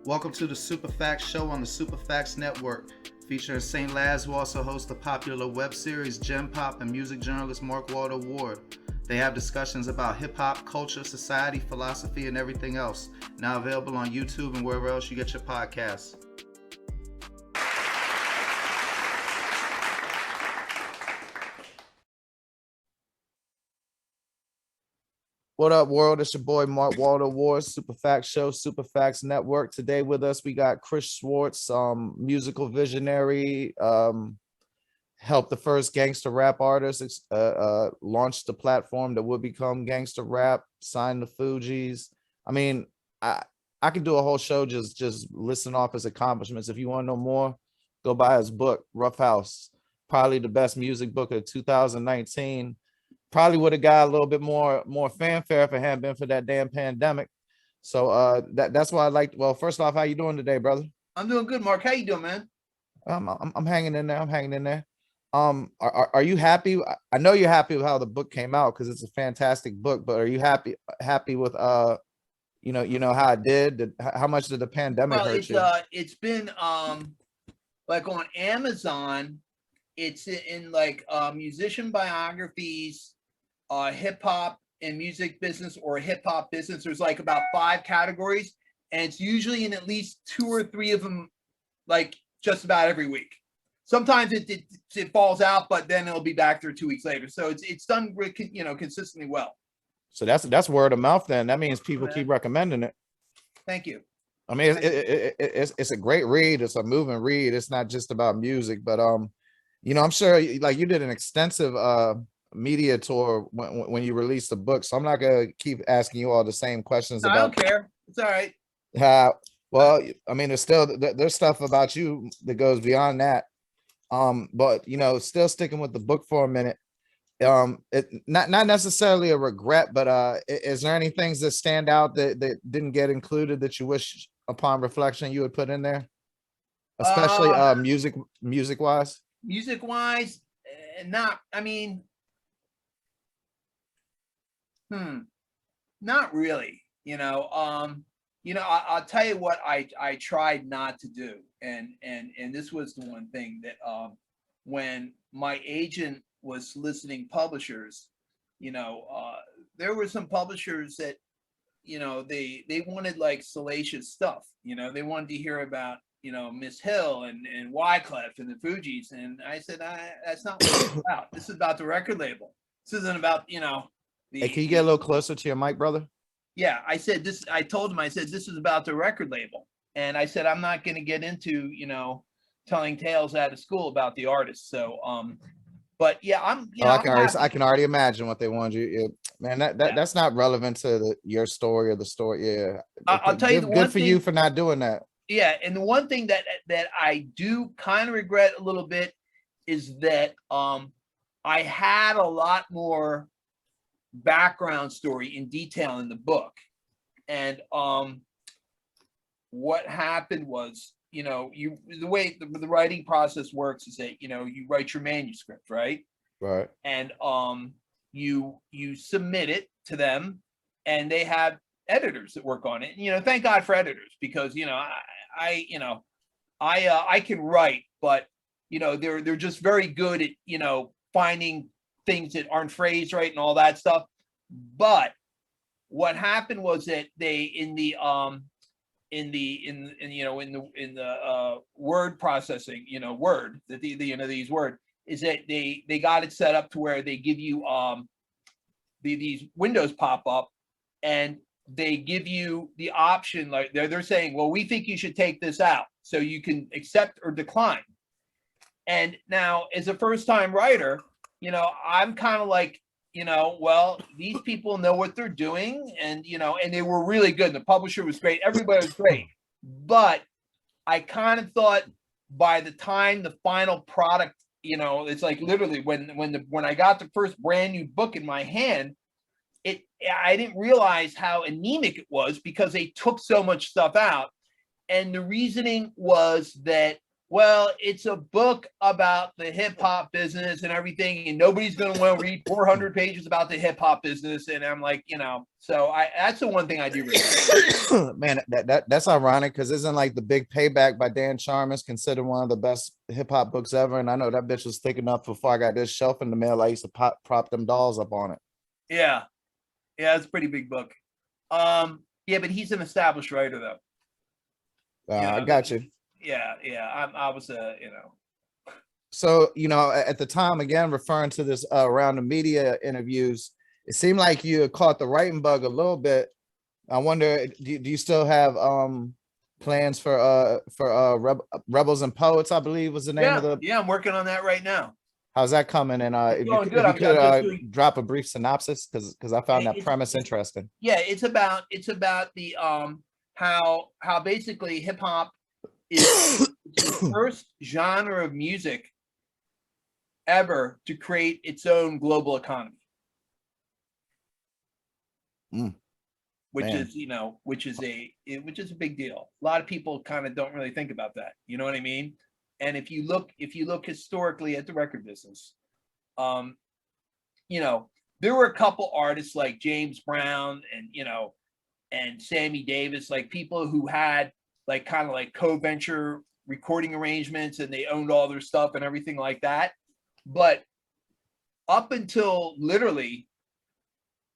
Welcome to the Superfacts Show on the Superfacts Network. Featuring St. Laz, who also hosts the popular web series Gem Pop, and music journalist Mark Walter Ward. They have discussions about hip-hop, culture, society, philosophy, and everything else. Now available on YouTube and wherever else you get your podcasts. What up, world? It's your boy Mark Walter Ward, Superfacts Show, Superfacts Network. Today with us, we got Kriss Schwartz, musical visionary, helped the first gangster rap artist launch the platform that would become gangster rap, signed the Fugees. I mean, I could do a whole show just listing off his accomplishments. If you want to know more, go buy his book, Ruffhouse, probably the best music book of 2019. Probably would have got a little bit more fanfare if it hadn't been for that damn pandemic. So that's why I like. Well, first off, how you doing today, brother? I'm doing good, Mark. How you doing, man? I'm hanging in there. I'm hanging in there. Are you happy? I know you're happy with how the book came out because it's a fantastic book. But are you happy with you know how it did? How much did the pandemic hurt you? It's been like on Amazon. It's in like musician biographies, hip hop and music business, or hip hop business. There's like about 5 categories, and it's usually in at least 2 or 3 of them, like just about every week. Sometimes it falls out, but then it'll be back there 2 weeks later. So it's done, consistently well. So that's word of mouth. Then that means people keep recommending it. Thank you. I mean, it's a great read. It's a moving read. It's not just about music, but I'm sure like you did an extensive media tour when you released the book. So I'm not gonna keep asking you all the same questions. I don't care. It's all right. Well, I mean, there's stuff about you that goes beyond that. But still sticking with the book for a minute. Not necessarily a regret, but is there any things that stand out that didn't get included that you wish upon reflection you would put in there, especially music wise? Music wise, not really. I'll tell you what I tried not to do, and this was the one thing that when my agent was soliciting publishers, there were some publishers that they wanted like salacious stuff. They wanted to hear about Miss Hill and Wyclef and the Fugees, and I said that's not what it's about. This is about the record label. This isn't about Hey, can you get a little closer to your mic, brother? Yeah, I said this. I told him, I said this is about the record label, and I said I'm not going to get into telling tales out of school about the artist. So but yeah, I can already imagine what they want you. Man, that's not relevant to your story or the story. Yeah, I'll tell you the one good for you for not doing that. Yeah, and the one thing that I do kind of regret a little bit is that I had a lot more background story in detail in the book, and what happened was the way the writing process works is that you write your manuscript, right, and you submit it to them, and they have editors that work on it. Thank God for editors, because I can write, but they're just very good at finding things that aren't phrased right and all that stuff. But what happened was that they in the word processing, word that these word is that they got it set up to where they give you these windows pop up, and they give you the option, like they're saying, well, we think you should take this out, so you can accept or decline. And now, as a first-time writer, I'm kind of like, well, these people know what they're doing, and and they were really good. The publisher was great. Everybody was great. But I kind of thought by the time the final product, it's like literally when I got the first brand new book in my hand, I didn't realize how anemic it was because they took so much stuff out. And the reasoning was that well, it's a book about the hip hop business and everything, and nobody's going to want to read 400 pages about the hip hop business. And I'm like, so that's the one thing I do. Man, that's ironic because isn't like The Big Payback by Dan Chalmers considered one of the best hip hop books ever? And I know that bitch was thick enough before I got this shelf in the mail. I used to prop them dolls up on it. Yeah, it's a pretty big book. Yeah, but he's an established writer though. I got you. Yeah. I was So, at the time, again, referring to this around the media interviews, it seemed like you caught the writing bug a little bit. I wonder, do you still have plans for Rebels and Poets, I believe was the name of the. Yeah, I'm working on that right now. How's that coming? And if you could drop a brief synopsis, because I found that premise interesting. Yeah, it's about the how basically hip hop is the first genre of music ever to create its own global economy. Which is a big deal. A lot of people kind of don't really think about that. You know what I mean? And if you look historically at the record business, there were a couple artists like James Brown and Sammy Davis, like people who had like kind of like co-venture recording arrangements and they owned all their stuff and everything like that. But up until literally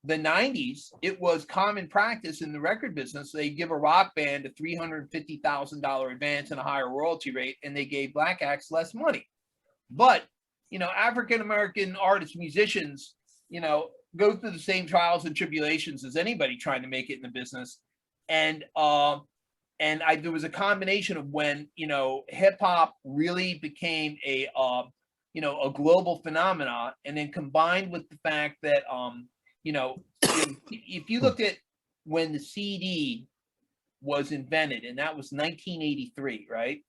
the 90s, it was common practice in the record business. They give a rock band a $350,000 advance and a higher royalty rate, and they gave black acts less money. But, African-American artists, musicians, go through the same trials and tribulations as anybody trying to make it in the business. And there was a combination of when, hip hop really became a global phenomenon, and then combined with the fact that, if you look at when the CD was invented, and that was 1983, right?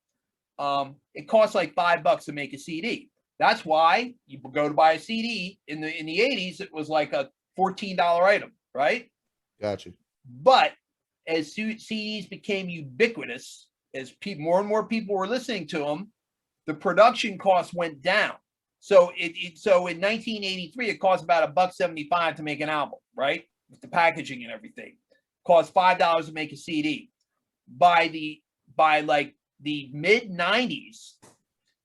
It cost like $5 to make a CD. That's why you go to buy a CD in the 80s, it was like a $14 item, right? Gotcha. But as CDs became ubiquitous, as more and more people were listening to them, the production costs went down. So so in 1983, it cost about $1.75 to make an album, right? With the packaging and everything. Cost $5 to make a CD. By like the mid 90s,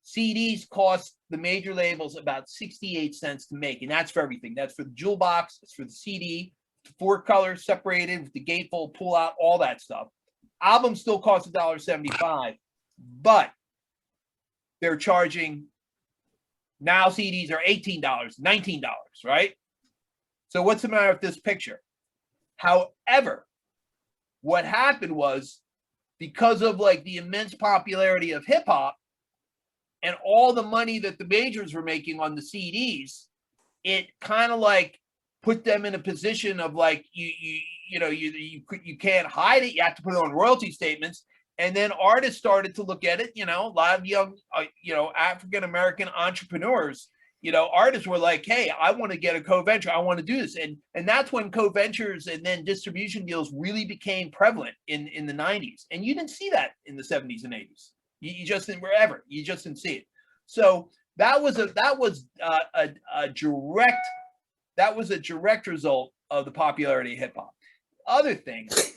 CDs cost the major labels about 68 cents to make, and that's for everything. That's for the jewel box, it's for the CD, 4 colors separated with the gatefold pull out, all that stuff. Albums still cost $1.75, but they're charging. Now CDs are $18, $19, right? So what's the matter with this picture? However, what happened was, because of like the immense popularity of hip hop and all the money that the majors were making on the CDs, it kind of like put them in a position of like, you can't hide it. You have to put it on royalty statements. And then artists started to look at it, a lot of young, African-American entrepreneurs, artists were like, hey, I want to get a co-venture. I want to do this. And that's when co-ventures and then distribution deals really became prevalent in the 90s. And you didn't see that in the 70s and 80s. You just didn't, wherever. You just didn't see it. So that was a direct result of the popularity of hip hop. Other things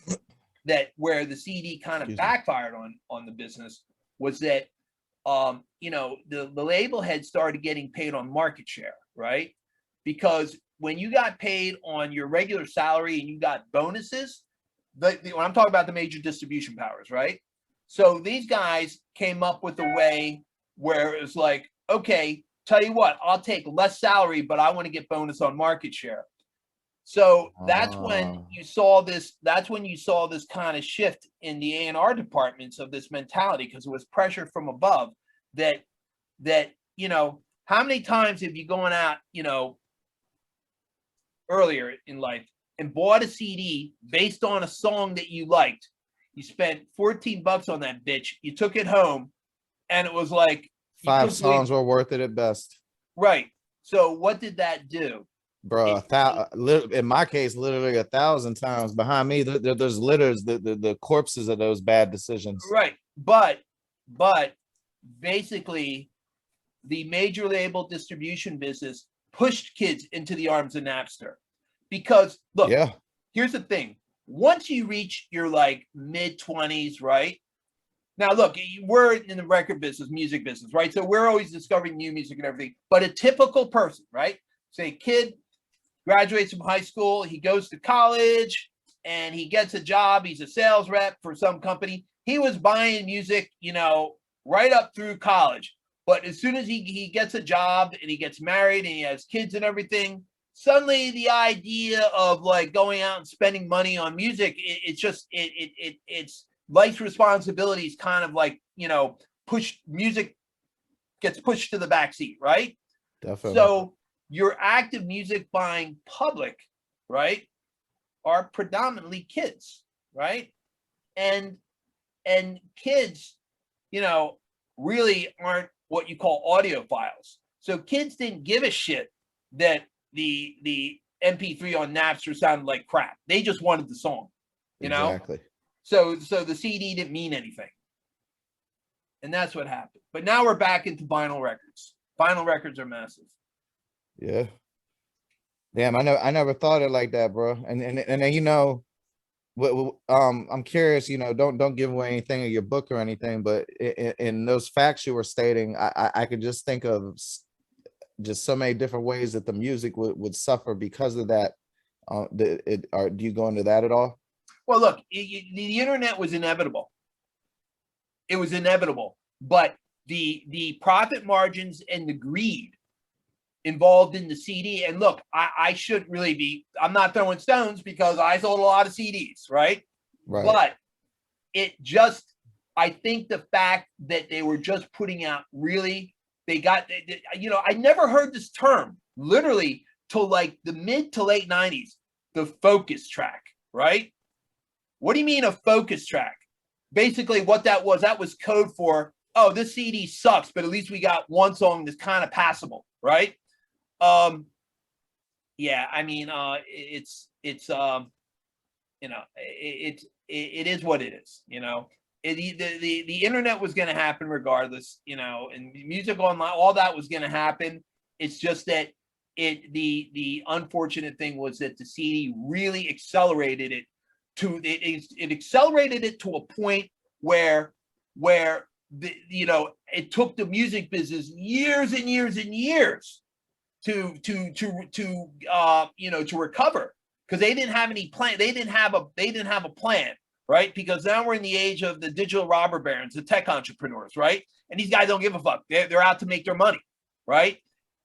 that where the CD kind of backfired on the business was that, the label had started getting paid on market share, right? Because when you got paid on your regular salary and you got bonuses, when I'm talking about the major distribution powers, right? So these guys came up with a way where it was like, okay, tell you what, I'll take less salary, but I want to get bonus on market share. So that's when you saw this. That's when you saw this kind of shift in the A&R departments of this mentality, because it was pressure from above. That how many times have you gone out, earlier in life and bought a CD based on a song that you liked? You spent $14 on that bitch. You took it home, and it was like 5 songs were worth it at best. Right. So what did that do? Bro, in my case, literally 1,000 times. Behind me, there's litters, the corpses of those bad decisions. Right, but basically the major label distribution business pushed kids into the arms of Napster. Because look, Yeah. here's the thing. Once you reach your like mid-20s, right? Now, look, we're in the record business, music business, right? So we're always discovering new music and everything. But a typical person, right? Say, kid graduates from high school, he goes to college, and he gets a job. He's a sales rep for some company. He was buying music, you know, right up through college. But as soon as he gets a job and he gets married and he has kids and everything, suddenly the idea of like going out and spending money on music, it's life's responsibilities kind of like, you know, gets pushed to the backseat, right? Definitely. So your active music buying public, right, are predominantly kids, right? And kids, you know, really aren't what you call audiophiles. So kids didn't give a shit that the MP3 on Napster sounded like crap. They just wanted the song, you know? Exactly. So the CD didn't mean anything. And that's what happened. But now we're back into vinyl records. Vinyl records are massive. Yeah. Damn, I never thought it like that, bro. And then, you know, I'm curious, you know, don't give away anything of your book or anything, but in those facts you were stating, I could just think of just so many different ways that the music would suffer because of that. Do you go into that at all? Well, look, the internet was inevitable. It was inevitable, but the profit margins and the greed involved in the CD. And look, I shouldn't really be, I'm not throwing stones because I sold a lot of CDs, right? But it just, I think the fact that they were just putting out really, you know, I never heard this term literally till like the mid to late 90s, the focus track, right? What do you mean a focus track? Basically what that was code for, oh, this CD sucks, but at least we got one song that's kind of passable, right? Yeah, I mean, it's you know, it is what it is, you know. The internet was going to happen regardless, you know, and music online, all that was going to happen. It's just that the unfortunate thing was that the CD really accelerated it to it accelerated it to a point where you know, it took the music business years and years and years to you know, to recover, because they didn't have any plan. They didn't have a plan, right? Because now we're in the age of the digital robber barons, the tech entrepreneurs, right? And these guys don't give a fuck. They're out to make their money, right?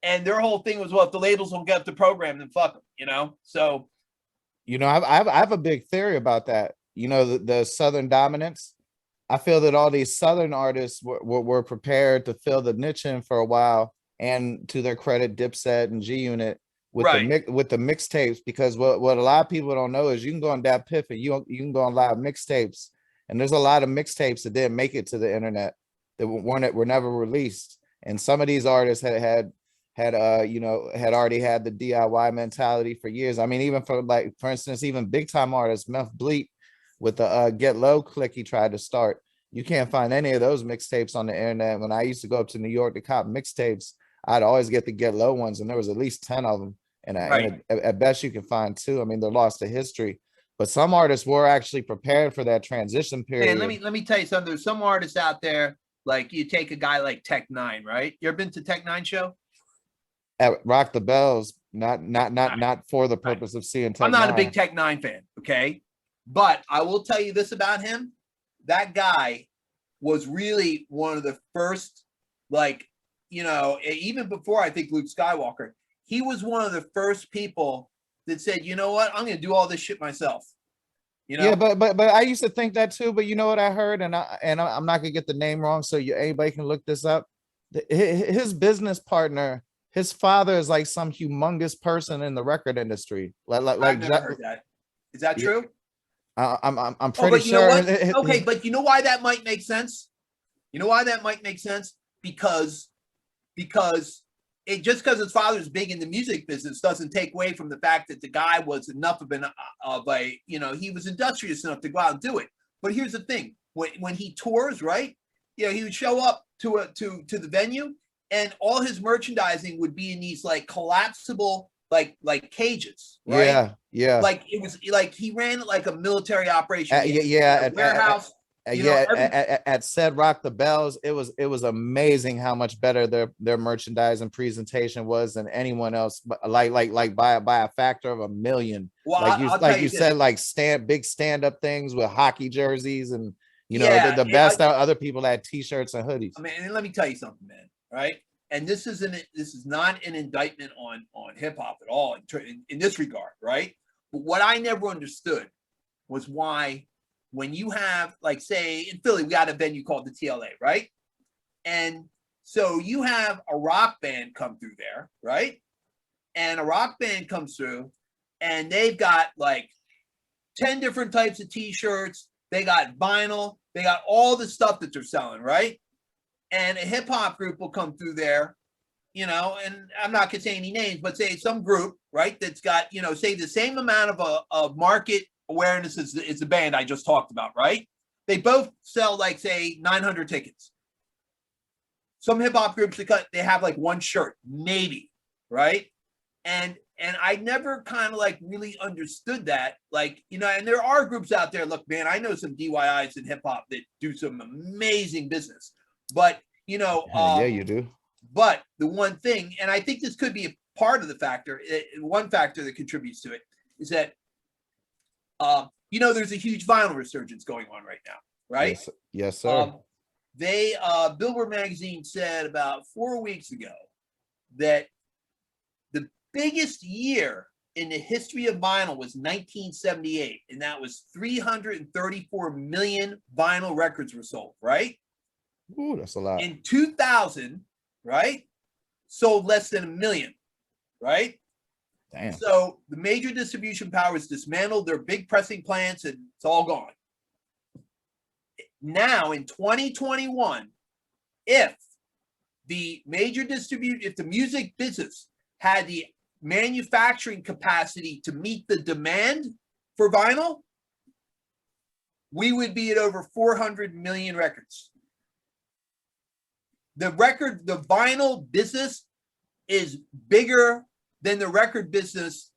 And their whole thing was, well, if the labels don't get the program, then fuck them, you know? So, you know, I have a big theory about that. You know, the Southern dominance. I feel that all these Southern artists were prepared to fill the niche in for a while, and to their credit, Dipset and G Unit with the mixtapes, because what a lot of people don't know is you can go on that Piff and you can go on live mixtapes, and there's a lot of mixtapes that didn't make it to the internet, that were never released. And some of these artists had you know, had already had the DIY mentality for years. I mean, even for instance, even big time artists, Meth Bleak, with the Get Low click he tried to start. You can't find any of those mixtapes on the internet. When I used to go up to New York to cop mixtapes, I'd always get the Get Low ones, and there was at least 10 of them. And at best you can find 2. I mean, they're lost to history. But some artists were actually prepared for that transition period. And let me tell you something. There's some artists out there, like you take a guy like Tech Nine, right? You ever been to Tech Nine show? At Rock the Bells, not for the purpose of seeing Tech I'm not Nine. a big Tech Nine fan, okay? But I will tell you this about him. That guy was really one of the first, like, you know, even before I think Luke Skywalker, he was one of the first people that said, you know what, I'm going to do all this shit myself. You know? Yeah, but I used to think that too. But you know what I heard, and I'm not gonna get the name wrong, so anybody can look this up. His business partner, his father is like some humongous person in the record industry. Like I've never heard that. Is that true? I'm pretty sure. Okay, but you know why that might make sense? You know why that might make sense? Because just because his father's big in the music business doesn't take away from the fact that the guy was enough of a you know, he was industrious enough to go out and do it. But here's the thing: when he tours, right? You know, he would show up to the venue, and all his merchandising would be in these like collapsible like cages, right? Yeah. Like it was like he ran like a military operation. Warehouse. Know, at said Rock the Bells, it was amazing how much better their merchandise and presentation was than anyone else, but like by a factor of a million. Well, like you said, like big stand-up things with hockey jerseys, and the best other people had t-shirts and hoodies. I mean, and let me tell you something, man, right? And this is not an indictment on hip hop at all in this regard, right? But what I never understood was why, when you have, like, say in Philly, we got a venue called the TLA, right? And so you have a rock band come through there, right? And a rock band comes through, and they've got like 10 different types of t-shirts. They got vinyl. They got all the stuff that they're selling, right? And a hip hop group will come through there, and I'm not gonna say any names, but say some group, right, that's got, say the same amount of market awareness as the band I just talked about, right? They both sell like, say, 900 tickets. Some hip hop groups, they have like one shirt, maybe, right? And I never kind of like really understood that, like, and there are groups out there. Look, man, I know some DIYs in hip hop that do some amazing business, but yeah, you do. But the one thing, and I think this could be a part of the factor, one factor that contributes to it is that there's a huge vinyl resurgence going on right now, right? Yes, sir. Billboard magazine said about 4 weeks ago that the biggest year in the history of vinyl was 1978, and that was 334 million vinyl records were sold, right? Ooh, that's a lot. In 2000, right, sold less than 1 million, right? Damn. So the major distribution powers dismantled their big pressing plants, and it's all gone. Now in 2021, if the music business had the manufacturing capacity to meet the demand for vinyl, we would be at over 400 million records. The vinyl business is bigger than the record business,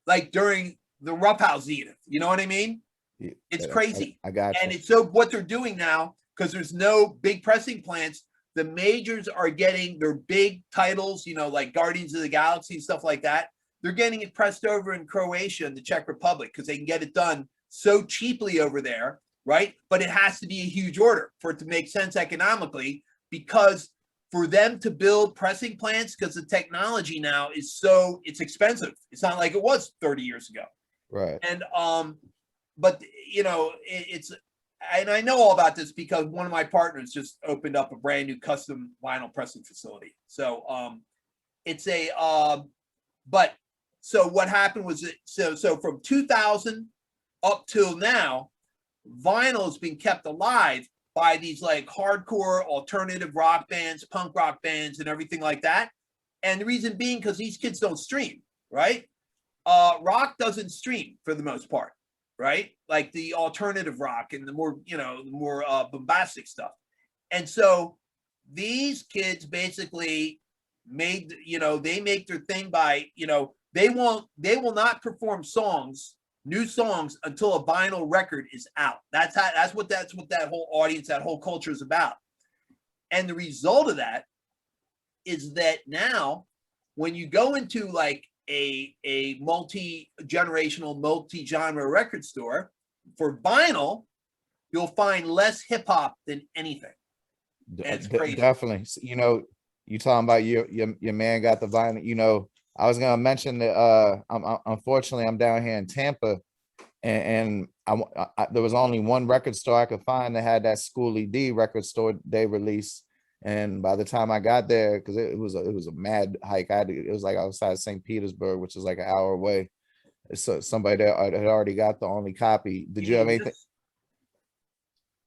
like during the Ruffhouse zenith. You know what I mean? Yeah, it's crazy. I got you. And it's so what they're doing now, because there's no big pressing plants, the majors are getting their big titles, like Guardians of the Galaxy and stuff like that. They're getting it pressed over in Croatia and the Czech Republic because they can get it done so cheaply over there, right? But it has to be a huge order for it to make sense economically, because for them to build pressing plants, because the technology now is it's expensive. It's not like it was 30 years ago. Right. And, but it's, and I know all about this because one of my partners just opened up a brand new custom vinyl pressing facility. So, so what happened was so from 2000 up till now, vinyl has been kept alive by these like hardcore alternative rock bands, punk rock bands, and everything like that. And the reason being because these kids don't stream, right? Rock doesn't stream for the most part, right? Like the alternative rock and the more, bombastic stuff. And so these kids basically made, they make their thing by, they will not perform new songs until a vinyl record is out. That's what that whole audience, that whole culture is about. And the result of that is that now when you go into like a multi-generational, multi-genre record store for vinyl, you'll find less hip hop than anything. And it's crazy. Definitely. You talking about your man got the vinyl, I was gonna mention that unfortunately I'm down here in Tampa, and there was only one record store I could find that had that Schooly D record store day release. And by the time I got there, because it was a mad hike, it was like outside St. Petersburg, which is like an hour away. So somebody that had already got the only copy. Did you have anything?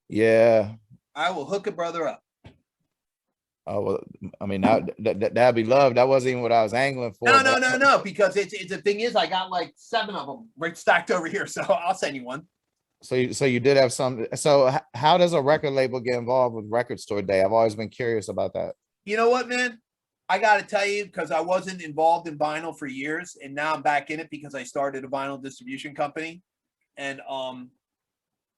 Yeah. I will hook a brother up. Oh, well, I mean, that'd be love. That wasn't even what I was angling for. No, because it's the thing is, I got like 7 of them right stacked over here, so I'll send you one. So you did have some. So how does a record label get involved with Record Store Day? I've always been curious about that. You know what, man? I got to tell you, because I wasn't involved in vinyl for years, and now I'm back in it because I started a vinyl distribution company. And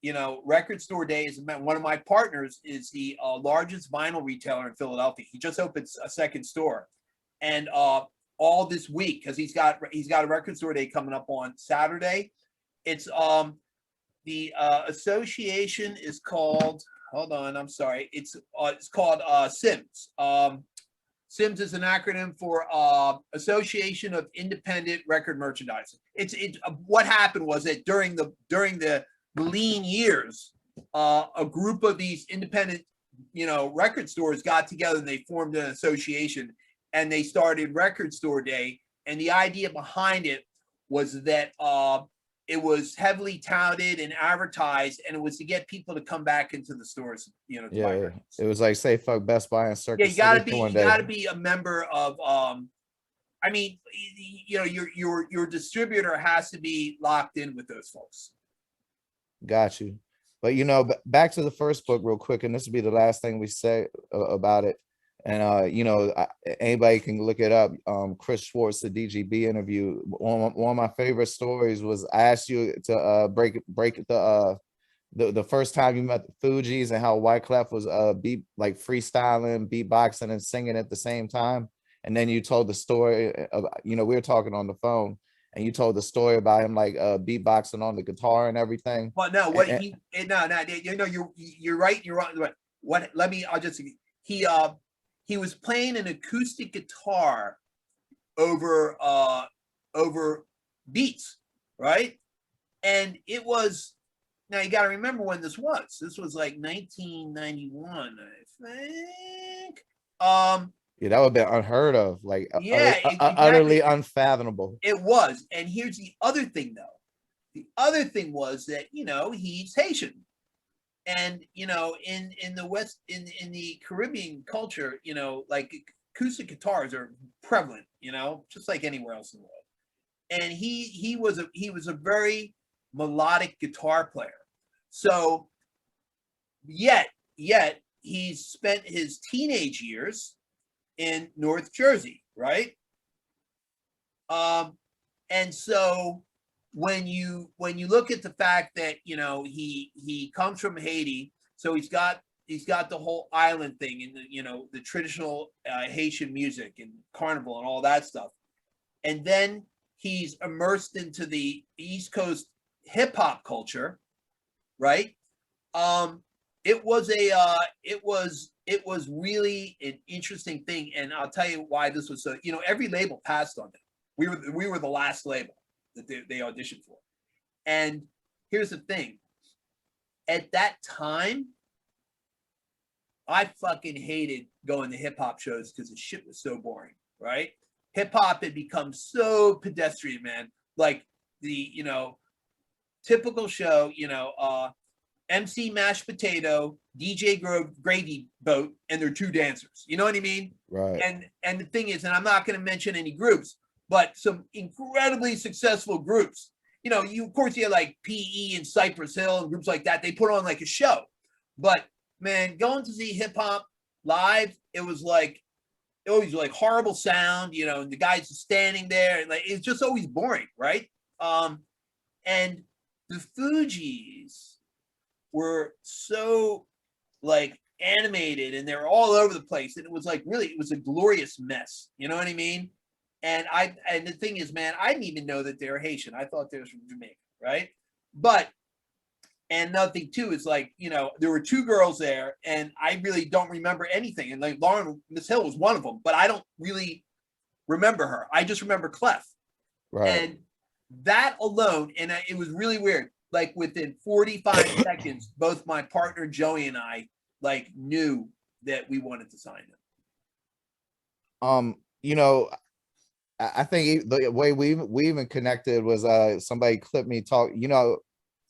you know, Record Store Day is one of my partners is the largest vinyl retailer in Philadelphia. He just opened a second store, and all this week because he's got a Record Store Day coming up on Saturday. It's the association is called. Hold on, I'm sorry. It's called SIMS. SIMS is an acronym for Association of Independent Record Merchandising. It's what happened was that during the lean years, a group of these independent, you know, record stores got together and they formed an association and they started Record Store Day. And the idea behind it was that it was heavily touted and advertised, and it was to get people to come back into the stores, you know. Yeah, it was like say fuck Best Buy and Circuit City. You gotta be a member of. I mean, you know, your distributor has to be locked in with those folks. Got you. But you know, back to the first book real quick, and this will be the last thing we say about it. And you know, anybody can look it up. Kriss Kross, the DGB interview. One of my favorite stories was I asked you to break the first time you met the Fugees and how Wyclef was like freestyling, beatboxing, and singing at the same time. And then you told the story of, you know, we were talking on the phone, and you told the story about him like beatboxing on the guitar and everything. Well, no, what no, you know, you're right. You're wrong. What? Let me. I'll just he was playing an acoustic guitar over beats, right? And it was, now you got to remember when this was. This was like 1991, I think. Yeah, that would have been unheard of, like yeah, utterly unfathomable. It was. And here's the other thing, though. The other thing was that, you know, he's Haitian. And, you know, in the West, in the Caribbean culture, you know, like acoustic guitars are prevalent, you know, just like anywhere else in the world. And he was a very melodic guitar player. So yet he spent his teenage years in North Jersey, right? And so when you look at the fact that, you know, he comes from Haiti, so he's got the whole island thing and the, you know, the traditional Haitian music and carnival and all that stuff, and then he's immersed into the East Coast hip hop culture, right? It was really an interesting thing, and I'll tell you why this was so. You know, every label passed on it. We were the last label that they auditioned for. And here's the thing. At that time, I fucking hated going to hip hop shows because the shit was so boring, right? Hip hop had become so pedestrian, man. Like the, you know, typical show, you know, MC mashed potato, DJ gravy boat, and they're two dancers. You know what I mean? Right. And the thing is, and I'm not going to mention any groups, but some incredibly successful groups. You know, of course you have like PE and Cypress Hill and groups like that. They put on like a show. But man, going to see hip hop live, it was always like horrible sound, you know, and the guys are standing there, and like it's just always boring, right? And the Fugees were so like animated, and they're all over the place, and it was like really, it was a glorious mess. You know what I mean? And the thing is, man, I didn't even know that they were Haitian. I thought they were from Jamaica, right? But, and another thing too is like, you know, there were two girls there, and I really don't remember anything. And like Lauryn Hill was one of them, but I don't really remember her. I just remember Clef. Right. And that alone, and it was really weird. Like within 45 seconds, both my partner Joey and I like knew that we wanted to sign them. You know, I think the way we even connected was somebody clipped me talking about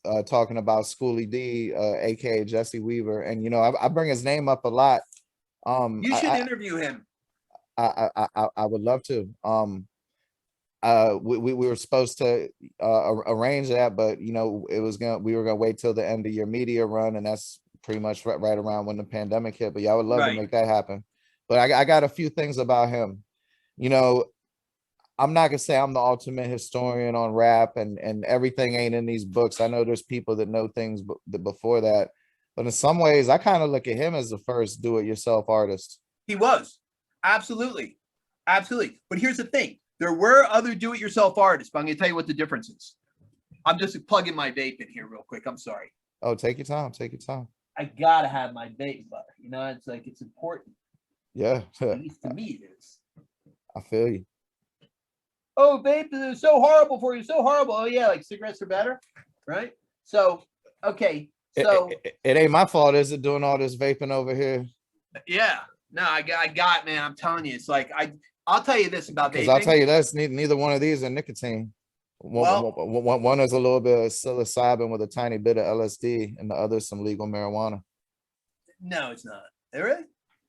Schooly D, aka Jesse Weaver, and you know I bring his name up a lot. You should interview him. I would love to. we were supposed to arrange that, but you know, we were gonna wait till the end of your media run, and that's pretty much right around when the pandemic hit. But yeah, I would love to Right. make that happen. But I got a few things about him. You know, I'm not gonna say I'm the ultimate historian on rap, and everything ain't in these books. I know there's people that know things before that, but in some ways, I kind of look at him as the first do-it-yourself artist. He was. Absolutely. Absolutely. But here's the thing. There were other do-it-yourself artists, but I'm going to tell you what the difference is. I'm just plugging my vape in here real quick. I'm sorry. Oh, take your time. Take your time. I got to have my vape, but you know, it's like, it's important. Yeah. At least to me it is. I feel you. Oh, vape is so horrible for you. So horrible. Oh, yeah. Like cigarettes are better. Right. So, okay. So it ain't my fault, is it, doing all this vaping over here? Yeah. No, I got, man. I'm telling you, it's like, I'll tell you this about vaping. I'll tell you this, neither one of these are nicotine. One is a little bit of psilocybin with a tiny bit of LSD, and the other is some legal marijuana. No, it's not. Really?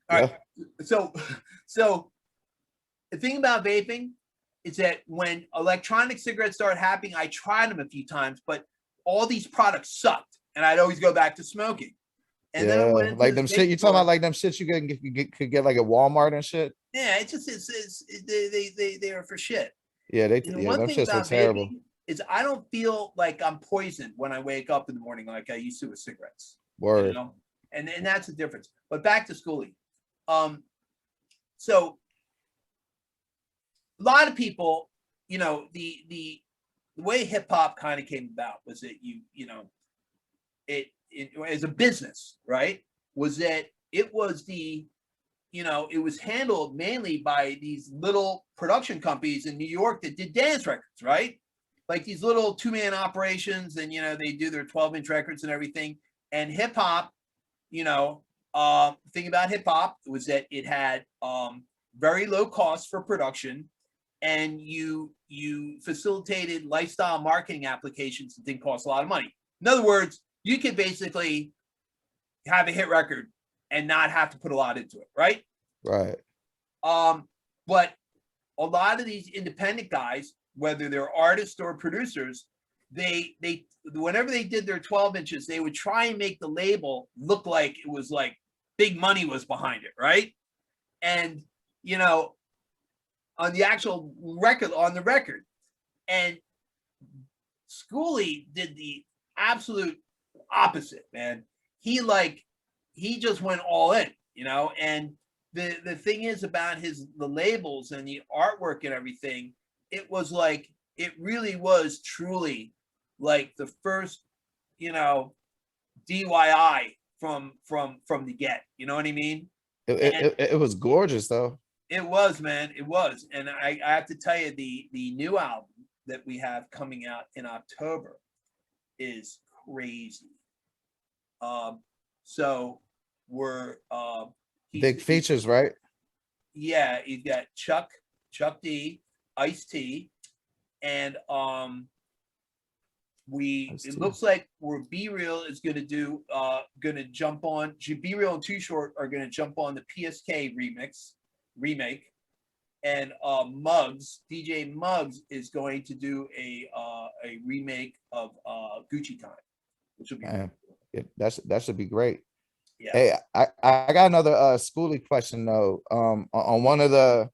All right. So the thing about vaping is that when electronic cigarettes started happening, I tried them a few times, but all these products sucked, and I'd always go back to smoking. And then I went into like them shit you talking about, like them shit you could get like at Walmart and shit. Yeah, they are for shit. Yeah, them shits were terrible. Is I don't feel like I'm poisoned when I wake up in the morning like I used to with cigarettes. Word. You know? And that's the difference. But back to Schooly. So a lot of people, you know, the way hip hop kind of came about was that you know, it as a business, right? Was that it was it was handled mainly by these little production companies in New York that did dance records, right? Like these little 2-man operations, and they do their 12-inch records and everything. And hip hop, the thing about hip hop was that it had very low costs for production, and you facilitated lifestyle marketing applications that didn't cost a lot of money. In other words, you could basically have a hit record and not have to put a lot into it, right? Right. But a lot of these independent guys, whether they're artists or producers, they whenever they did their 12 inches, they would try and make the label look like it was like big money was behind it, right? And on the actual record, and Schooly did the absolute opposite, man. He just went all in, and the thing is about the labels and the artwork and everything, it really was truly like the first, DIY from the get, you know what I mean? It was gorgeous though. It was, man. It was. And I have to tell you, the new album that we have coming out in October is crazy. So we're big features, right? Yeah, he's got Chuck D, Ice-T, and it looks like Be Real is gonna jump on. Be Real and Too Short are gonna jump on the PSK remake, and DJ Muggs is going to do a remake of Gucci Time, which will be that should be great. Yeah. Hey, I got another Schooly question though. On one of the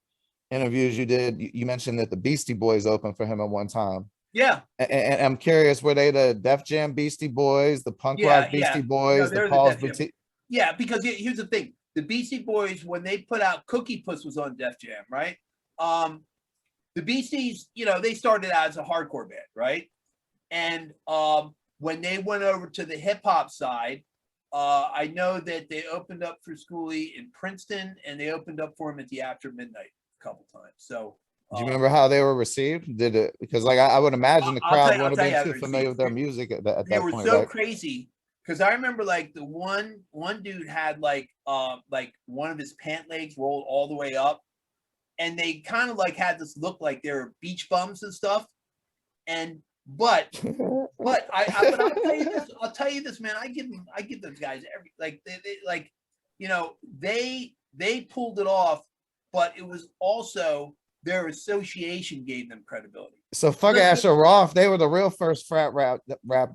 interviews you did, you mentioned that the Beastie Boys opened for him at one time. Yeah. And I'm curious, were they the Def Jam Beastie Boys, the punk rock Beastie Boys, the Paul's Boutique? Yeah, because here's the thing. The Beastie Boys, when they put out Cookie Puss, was on Def Jam, right? The Beasties, they started out as a hardcore band, right? And when they went over to the hip hop side, I know that they opened up for Schooly in Princeton, and they opened up for him at the After Midnight a couple times. So, do you remember how they were received? Did it, because like I would imagine the crowd wouldn't have been too familiar with their music at that point. They were so crazy, because I remember like the one dude had like one of his pant legs rolled all the way up, and they kind of like had this look like they were beach bums and stuff. But I'll tell you this, man. I give those guys they pulled it off, but it was also their association gave them credibility. So fuck Asher Roth. They were the real first frat rap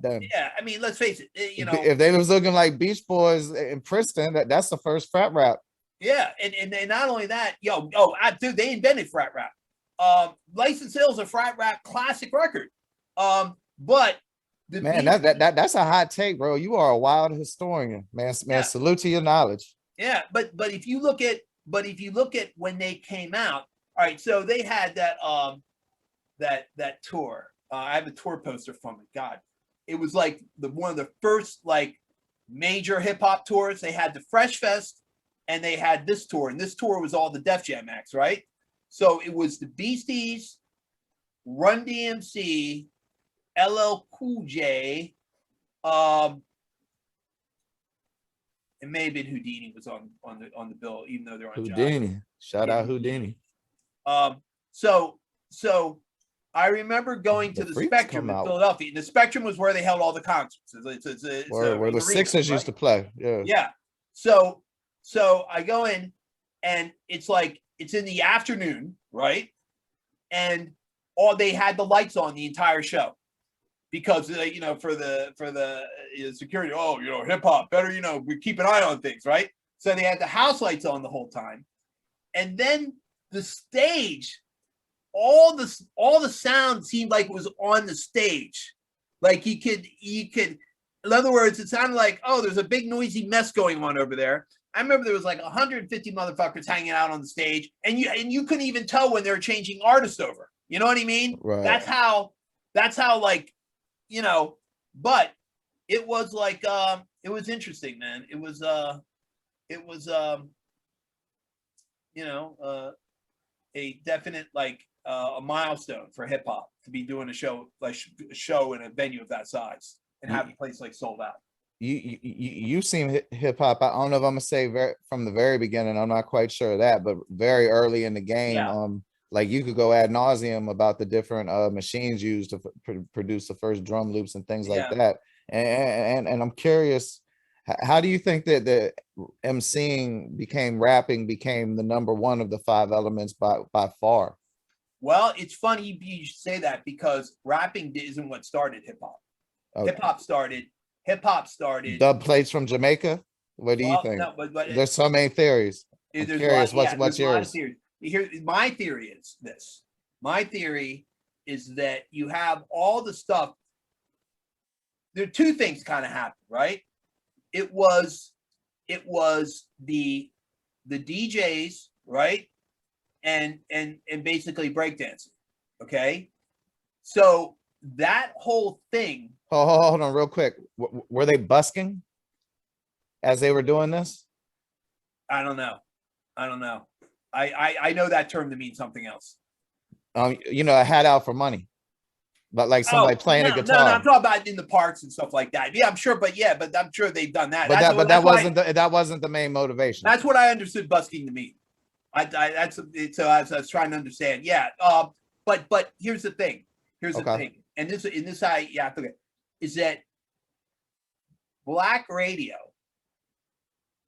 then. Yeah, I mean, let's face it. You know, if they was looking like Beach Boys in Princeton, that's the first frat rap. Yeah, and not only that, dude, they invented frat rap. License Hill's a frat rap classic record. But man, that's a hot take, bro. You are a wild historian, man. Man, salute to your knowledge. Yeah, but if you look at when they came out, all right, so they had that that tour. I have a tour poster from it. God, it was like one of the first like major hip hop tours. They had the Fresh Fest, and they had this tour, and this tour was all the Def Jam acts, right? So it was the Beasties, Run DMC, LL Cool J, it may have been Houdini was on the bill, even though they're on Houdini. Jive. Shout out Houdini. So I remember going to the Spectrum in Philadelphia. And the Spectrum was where they held all the concerts. It's where the Sixers used to play. Yeah. Yeah. So I go in, and it's like it's in the afternoon, right? And they had the lights on the entire show because for the security. Oh, hip hop better. We keep an eye on things, right? So they had the house lights on the whole time, and then the stage, all the sound seemed like it was on the stage. Like you could. In other words, it sounded like, oh, there's a big noisy mess going on over there. I remember there was like 150 motherfuckers hanging out on the stage, and you couldn't even tell when they were changing artists over. You know what I mean? Right. That's how like, but it was like it was interesting, man. It was a definite like a milestone for hip hop to be doing a show in a venue of that size and have the place like sold out. You've seen hip hop. I don't know if I'm gonna say from the very beginning. I'm not quite sure of that, but very early in the game. Yeah. Like you could go ad nauseum about the different machines used to produce the first drum loops and things like that. And I'm curious, how do you think that the MCing rapping became the number one of the five elements by far? Well, it's funny you say that because rapping isn't what started hip hop. Okay. Hip hop started dub plates from Jamaica. What do you think? No, but there's so many theories. I'm curious, what's yours? My theory is this. My theory is that you have all the stuff. There are two things kind of happened, right? It was the DJs, right? And basically breakdancing. Okay. So that whole thing. Hold on real quick. Were they busking as they were doing this? I don't know. I know that term to mean something else. A hat out for money, but like somebody playing a guitar. No, I'm talking about in the parks and stuff like that. Yeah, I'm sure, but I'm sure they've done that. But that wasn't the main motivation. That's what I understood busking to mean. So I was trying to understand. Yeah. But here's the thing. And this is that black radio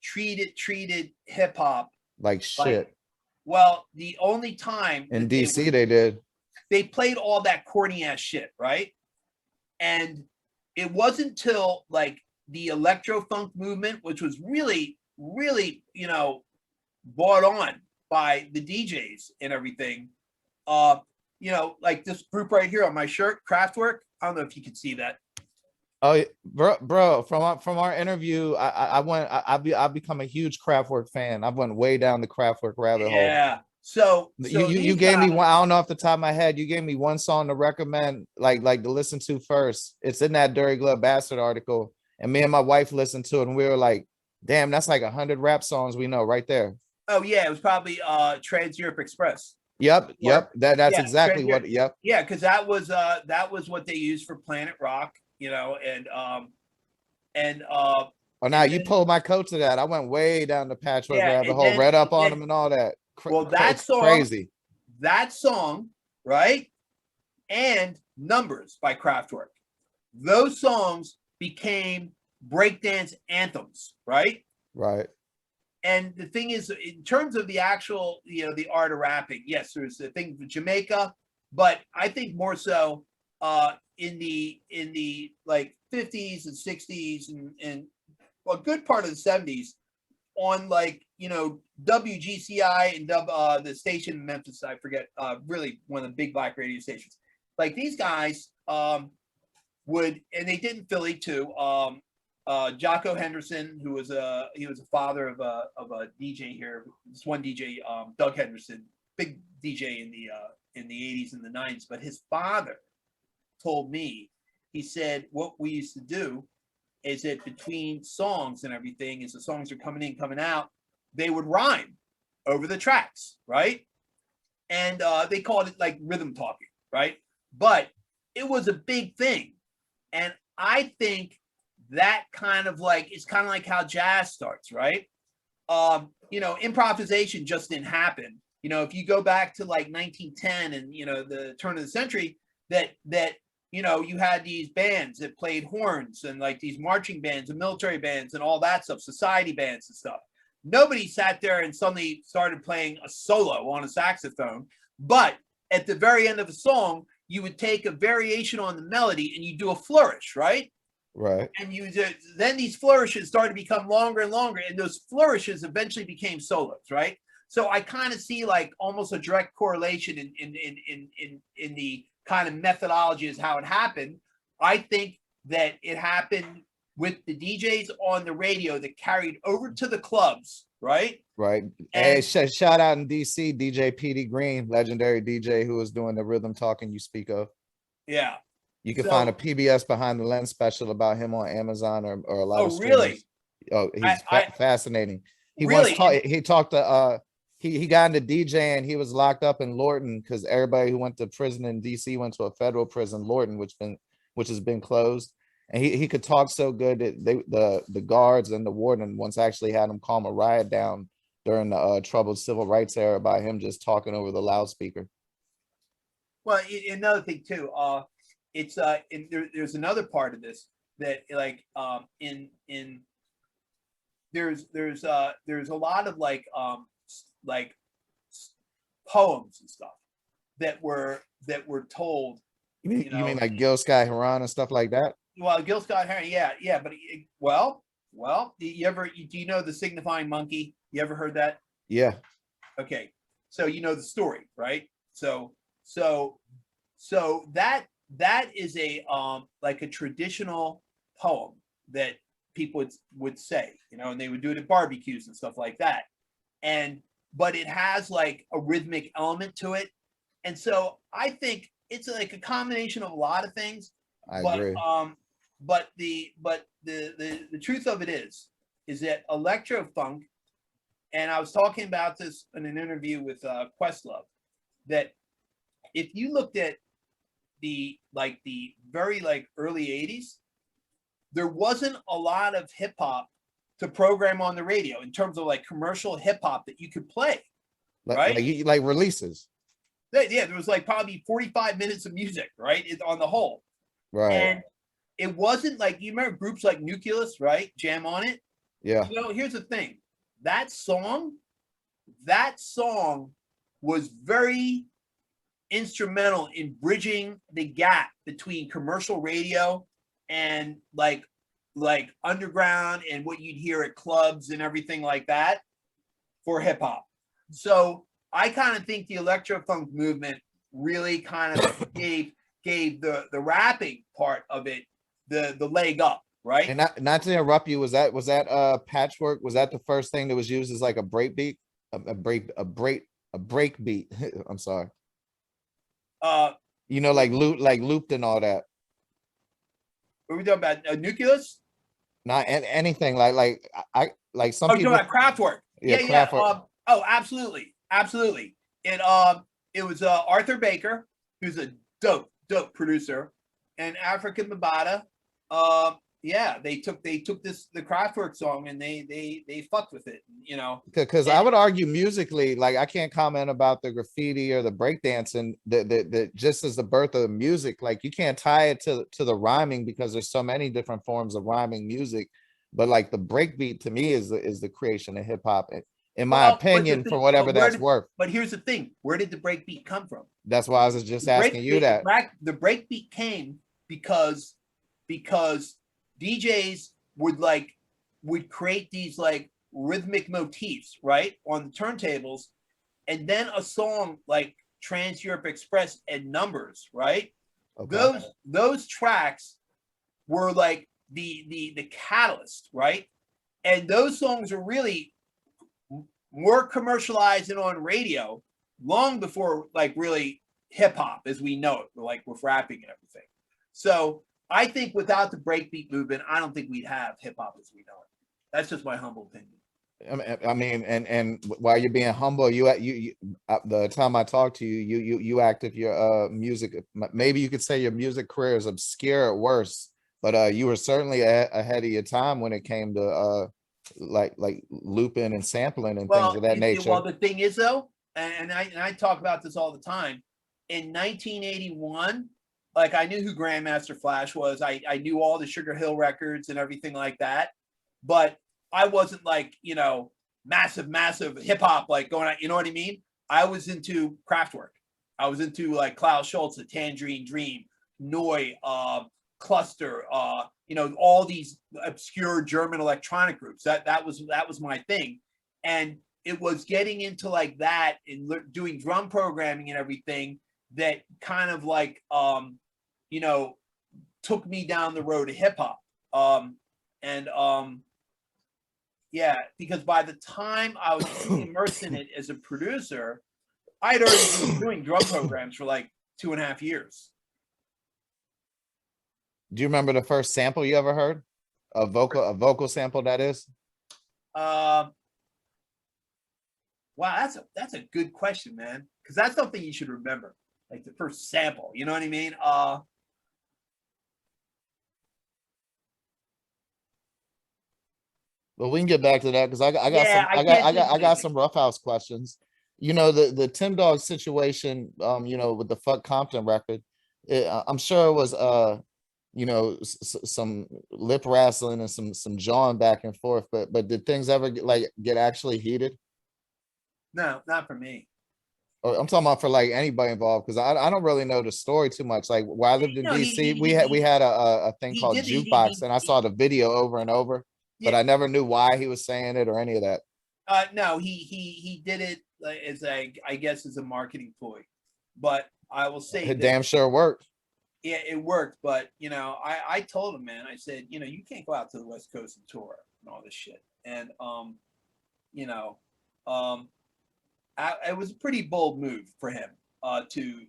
treated hip hop like shit. Well, the only time in DC they played all that corny ass shit, right? And it wasn't till like the electro funk movement, which was really, really, bought on by the DJs and everything. Like this group right here on my shirt, Kraftwerk. I don't know if you can see that. Oh, bro, from our interview, I've become a huge Kraftwerk fan. I went way down the Kraftwerk rabbit hole. Yeah. So you gave me one. I don't know off the top of my head. You gave me one song to recommend, like to listen to first. It's in that Dirty Glove Bastard article, and me and my wife listened to it, and we were like, "Damn, that's like 100 rap songs we know right there." Oh yeah, it was probably Trans Europe Express. Yep. That's exactly what. Yep. Yeah, because that was what they used for Planet Rock. Oh, now you pulled my coat to that. I went way down the Patchwork rabbit hole, read up on them and all that. That song, crazy. That song, right? And Numbers by Kraftwerk. Those songs became breakdance anthems, right? Right. And the thing is, in terms of the actual, the art of rapping, yes, there's the thing with Jamaica, but I think more so in the like 50s and 60s and a good part of the 70s on like, WGCI and the station in Memphis, I forget, really one of the big black radio stations. Like these guys would, and they did in Philly too. Jocko Henderson, who was he was a father of a DJ here. This one DJ, Doug Henderson, big DJ in the 80s and the 90s. But his father told me, he said, what we used to do is that between songs and everything, as the songs are coming in, coming out, they would rhyme over the tracks, right? And they called it like rhythm talking, right? But it was a big thing. And I think that kind of like, it's kind of like how jazz starts, right? Improvisation just didn't happen. If you go back to like 1910 and, the turn of the century, that you had these bands that played horns and like these marching bands and military bands and all that stuff, society bands and stuff. Nobody sat there and suddenly started playing a solo on a saxophone. But at the very end of a song, you would take a variation on the melody and you do a flourish, right? Right. And then these flourishes started to become longer and longer, and those flourishes eventually became solos, right? So I kind of see like almost a direct correlation in the kind of methodology as how it happened. I think that it happened with the DJs on the radio that carried over to the clubs, right? Right. And hey, shout out in DC, DJ PD Green, legendary DJ who was doing the rhythm talking you speak of. Yeah. You can find a PBS Behind the Lens special about him on Amazon or a lot of streamers. Really? Oh, he's fascinating. He really? He got into DJing. He was locked up in Lorton because everybody who went to prison in DC went to a federal prison, Lorton, which has been closed. And he could talk so good that the guards and the warden once actually had him calm a riot down during the troubled civil rights era by him just talking over the loudspeaker. Well, another thing too, there's another part of this that like there's a lot of like poems and stuff that were told. You mean like Gil Scott Heron and stuff like that? Well, Gil Scott Heron, yeah, but do you know the signifying monkey? You ever heard that? Yeah. Okay, so you know the story, right? So that is a like a traditional poem that people would say, and they would do it at barbecues and stuff like that. But it has like a rhythmic element to it. And so I think it's like a combination of a lot of things. I agree. But the truth of it is that electro funk, and I was talking about this in an interview with Questlove, that if you looked at the very early 80s, there wasn't a lot of hip hop to program on the radio in terms of like commercial hip hop that you could play, right? Like releases. Yeah, there was like probably 45 minutes of music, right, on the whole. Right. And it wasn't like, you remember groups like Nucleus, right? Jam on It. Yeah. Here's the thing. That song was very instrumental in bridging the gap between commercial radio and like underground and what you'd hear at clubs and everything like that for hip hop. So I kind of think the electro funk movement really kind of gave the rapping part of it the leg up, right? And not to interrupt you, was that Patchwork? Was that the first thing that was used as like a break beat, a break beat? I'm sorry. Like looped and all that. What are we talking about? Nucleus? Not anything like some people. You're talking about Kraftwerk. Yeah. Kraftwerk. Absolutely. It was Arthur Baker, who's a dope producer, and African Bambaataa. They took the Kraftwerk song and they fucked with it, Because I would argue musically, like I can't comment about the graffiti or the breakdancing, that just as the birth of the music, like you can't tie it to the rhyming because there's so many different forms of rhyming music. but like the breakbeat to me is the creation of hip hop, in my opinion, for whatever that's worth. But here's the thing: where did the breakbeat come from? That's why I was just asking you that. The breakbeat came because DJs would create these like rhythmic motifs, right, on the turntables, and then a song like Trans Europe Express and Numbers, right? Okay. Those tracks were like the catalyst, right? And those songs are really more commercialized and on radio long before like really hip hop as we know it, like with rapping and everything. So I think without the breakbeat movement, I don't think we'd have hip hop as we know it. That's just my humble opinion. I mean, and while you're being humble, you the time I talked to you acted your music. Maybe you could say your music career is obscure at worst, but you were certainly ahead of your time when it came to like looping and sampling and things of that nature. Well, the thing is though, and I talk about this all the time. In 1981, like I knew who Grandmaster Flash was. I knew all the Sugar Hill records and everything like that, but I wasn't like, you know, massive hip hop, like going out, you know what I mean? I was into Kraftwerk. I was into like Klaus Schulze, Tangerine Dream, Neu, Cluster, you know, all these obscure German electronic groups. That was my thing. And it was getting into like that and doing drum programming and everything that kind of like, you know, took me down the road to hip hop. Yeah, because by the time I was immersed in it as a producer, I'd already been doing drum programs for like 2.5 years. Do you remember the first sample you ever heard? A vocal sample, that is? Wow, that's a good question, man. Because that's something you should remember. Like the first sample, you know what I mean? But we can get back to that because I got some Ruffhouse questions. You know, the Tim Dog situation, you know, with the Fuck Compton record, I'm sure it was you know, some lip wrestling and some jawing back and forth, but did things ever get actually heated? No, not for me. I'm talking about for like anybody involved, because I don't really know the story too much. Like where I lived in DC, we had a thing called Jukebox, and I saw the video over and over, but I never knew why he was saying it or any of that. No, he did it as I guess as a marketing ploy, but I will say it damn sure worked. Yeah, it worked, but you know, I told him, man, I said, you know, you can't go out to the West Coast and tour and all this shit, and you know, it was a pretty bold move for him to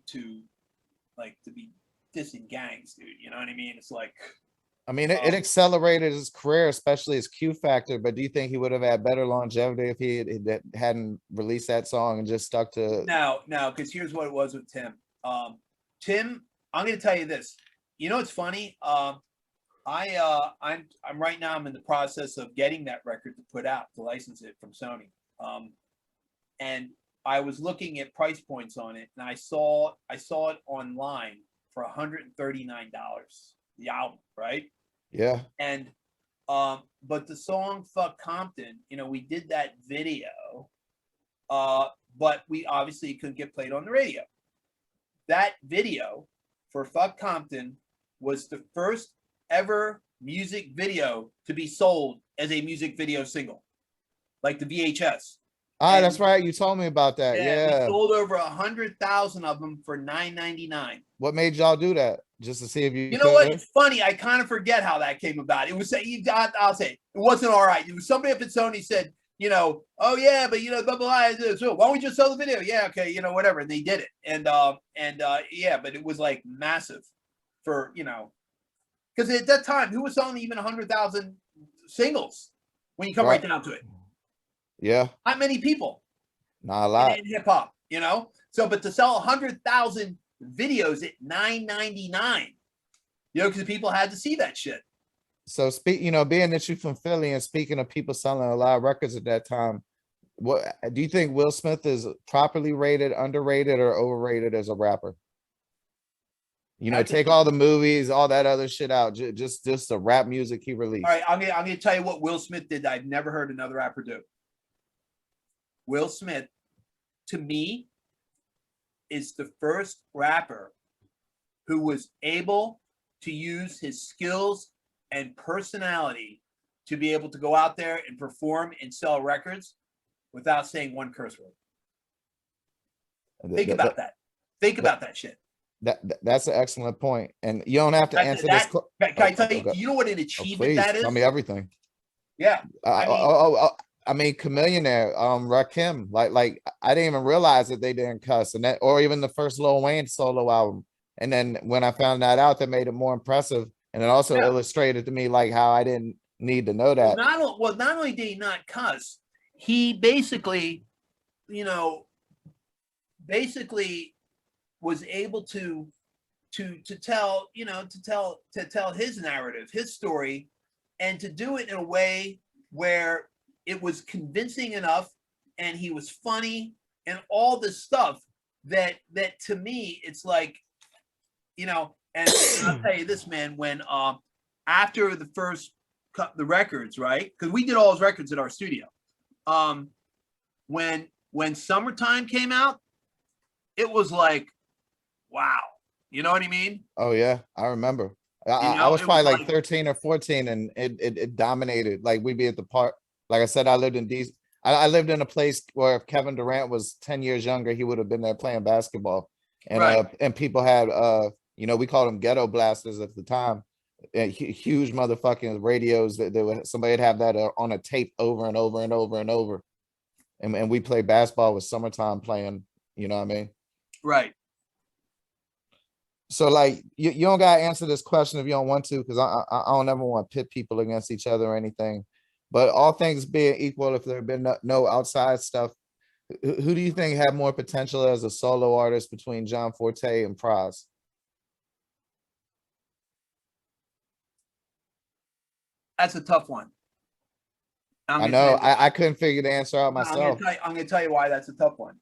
be dissing gangs, dude. You know what I mean? It's like, I mean, it accelerated his career, especially his Q Factor. But do you think he would have had better longevity if he hadn't released that song and just stuck to? No, because here's what it was with Tim. Tim, I'm going to tell you this. You know, it's funny. I'm right now. I'm in the process of getting that record to put out to license it from Sony. And I was looking at price points on it, and I saw it online for $139. The album, right? Yeah. And but the song "Fuck Compton," you know, we did that video, but we obviously couldn't get played on the radio. That video for "Fuck Compton" was the first ever music video to be sold as a music video single, like the VHS. That's right. You told me about that. Yeah. We sold over 100,000 of them for $9.99. What made y'all do that? Just to see if you know what? It's funny. I kind of forget how that came about. It was, I'll say, it wasn't all right. It was somebody up at Sony said, you know, oh yeah, but you know, blah blah blah. So why don't we just sell the video? Yeah, okay, you know, whatever. And they did it. And yeah, but it was like massive for, you know, because at that time, who was selling even 100,000 singles when you come right down to it? Yeah, not many people. Not a lot in hip hop, you know. So, but to sell 100,000 videos at $9.99, you know, because people had to see that shit. So, you know, being that you're from Philly, and speaking of people selling a lot of records at that time, what do you think Will Smith is properly rated, underrated, or overrated as a rapper? You know, take all the movies, all that other shit out. Just the rap music he released. All right, I'm gonna tell you what Will Smith did that I've never heard another rapper do. Will Smith, to me, is the first rapper who was able to use his skills and personality to be able to go out there and perform and sell records without saying one curse word. Think about that. Think about that shit. That's an excellent point, and you don't have to answer this. Can I tell you? You know what an achievement that is? Tell me everything. Yeah. I mean, Chameleonaire, Rakim, like I didn't even realize that they didn't cuss, and that, or even the first Lil Wayne solo album. And then when I found that out, that made it more impressive, and it also illustrated to me like how I didn't need to know that. Not only did he not cuss, he basically, was able to tell his narrative, his story, and to do it in a way where it was convincing enough, and he was funny, and all this stuff that to me it's like, and I'll tell you this, man, when after the first cut the records, right, because we did all his records at our studio, when Summertime came out, it was like, wow, you know what I mean? Oh yeah, I remember. I was probably like 13 or 14, and it dominated. Like we'd be at the park. Like I said, I lived in DC. I lived in a place where if Kevin Durant was 10 years younger, he would have been there playing basketball. And and people had we called them ghetto blasters at the time. Huge motherfucking radios that somebody would have that on a tape over and over and over and over. And we played basketball with Summertime playing, you know what I mean? Right. So like you don't gotta answer this question if you don't want to, because I don't ever want to pit people against each other or anything. But all things being equal, if there have been no outside stuff, who do you think had more potential as a solo artist between John Forte and Pras? That's a tough one. I know. I couldn't figure the answer out myself. I'm going to tell you why that's a tough one.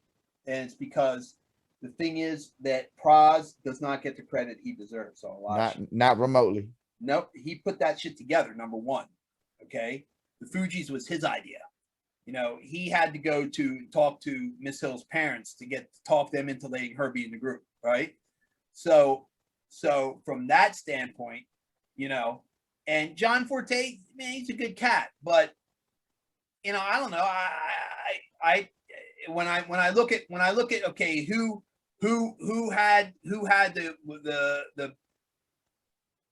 And it's because the thing is that Pras does not get the credit he deserves. So not remotely. Nope. He put that shit together, number one. Okay. The Fugees was his idea. He had to go to talk to Miss Hill's parents to talk them into letting her be in the group. Right. So from that standpoint, and John Forte, man, he's a good cat, but I don't know. When I look at okay, who had the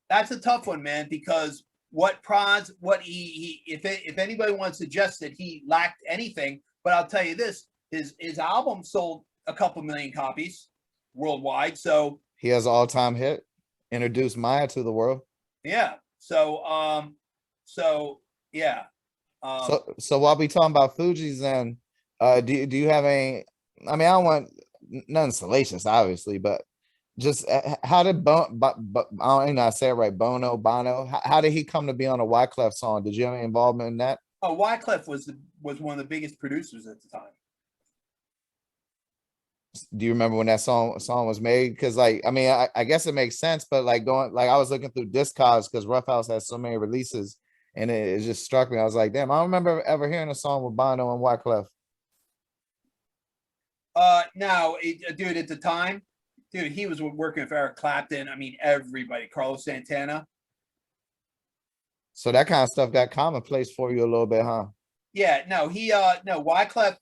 that's a tough one, man, because if anybody wants to suggest that he lacked anything, but I'll tell you this, his album sold a couple million copies worldwide, so he has an all-time hit, introduced Maya to the world. Yeah. So yeah. So while we talking about Fugees, then do you have any? I mean, I don't want nothing salacious, obviously, but just how did I don't know I say it right, Bono? How did he come to be on a Wyclef song? Did you have any involvement in that? Oh, Wyclef was one of the biggest producers at the time. Do you remember when that song was made? Because like, I mean, I guess it makes sense, but like I was looking through Discogs because Ruffhouse has so many releases, and it just struck me. I was like, damn, I don't remember ever hearing a song with Bono and Wyclef. No, dude, at the time, dude, he was working with Eric Clapton. I mean, everybody, Carlos Santana. So that kind of stuff got commonplace for you a little bit, huh? Yeah, no, Wyclef.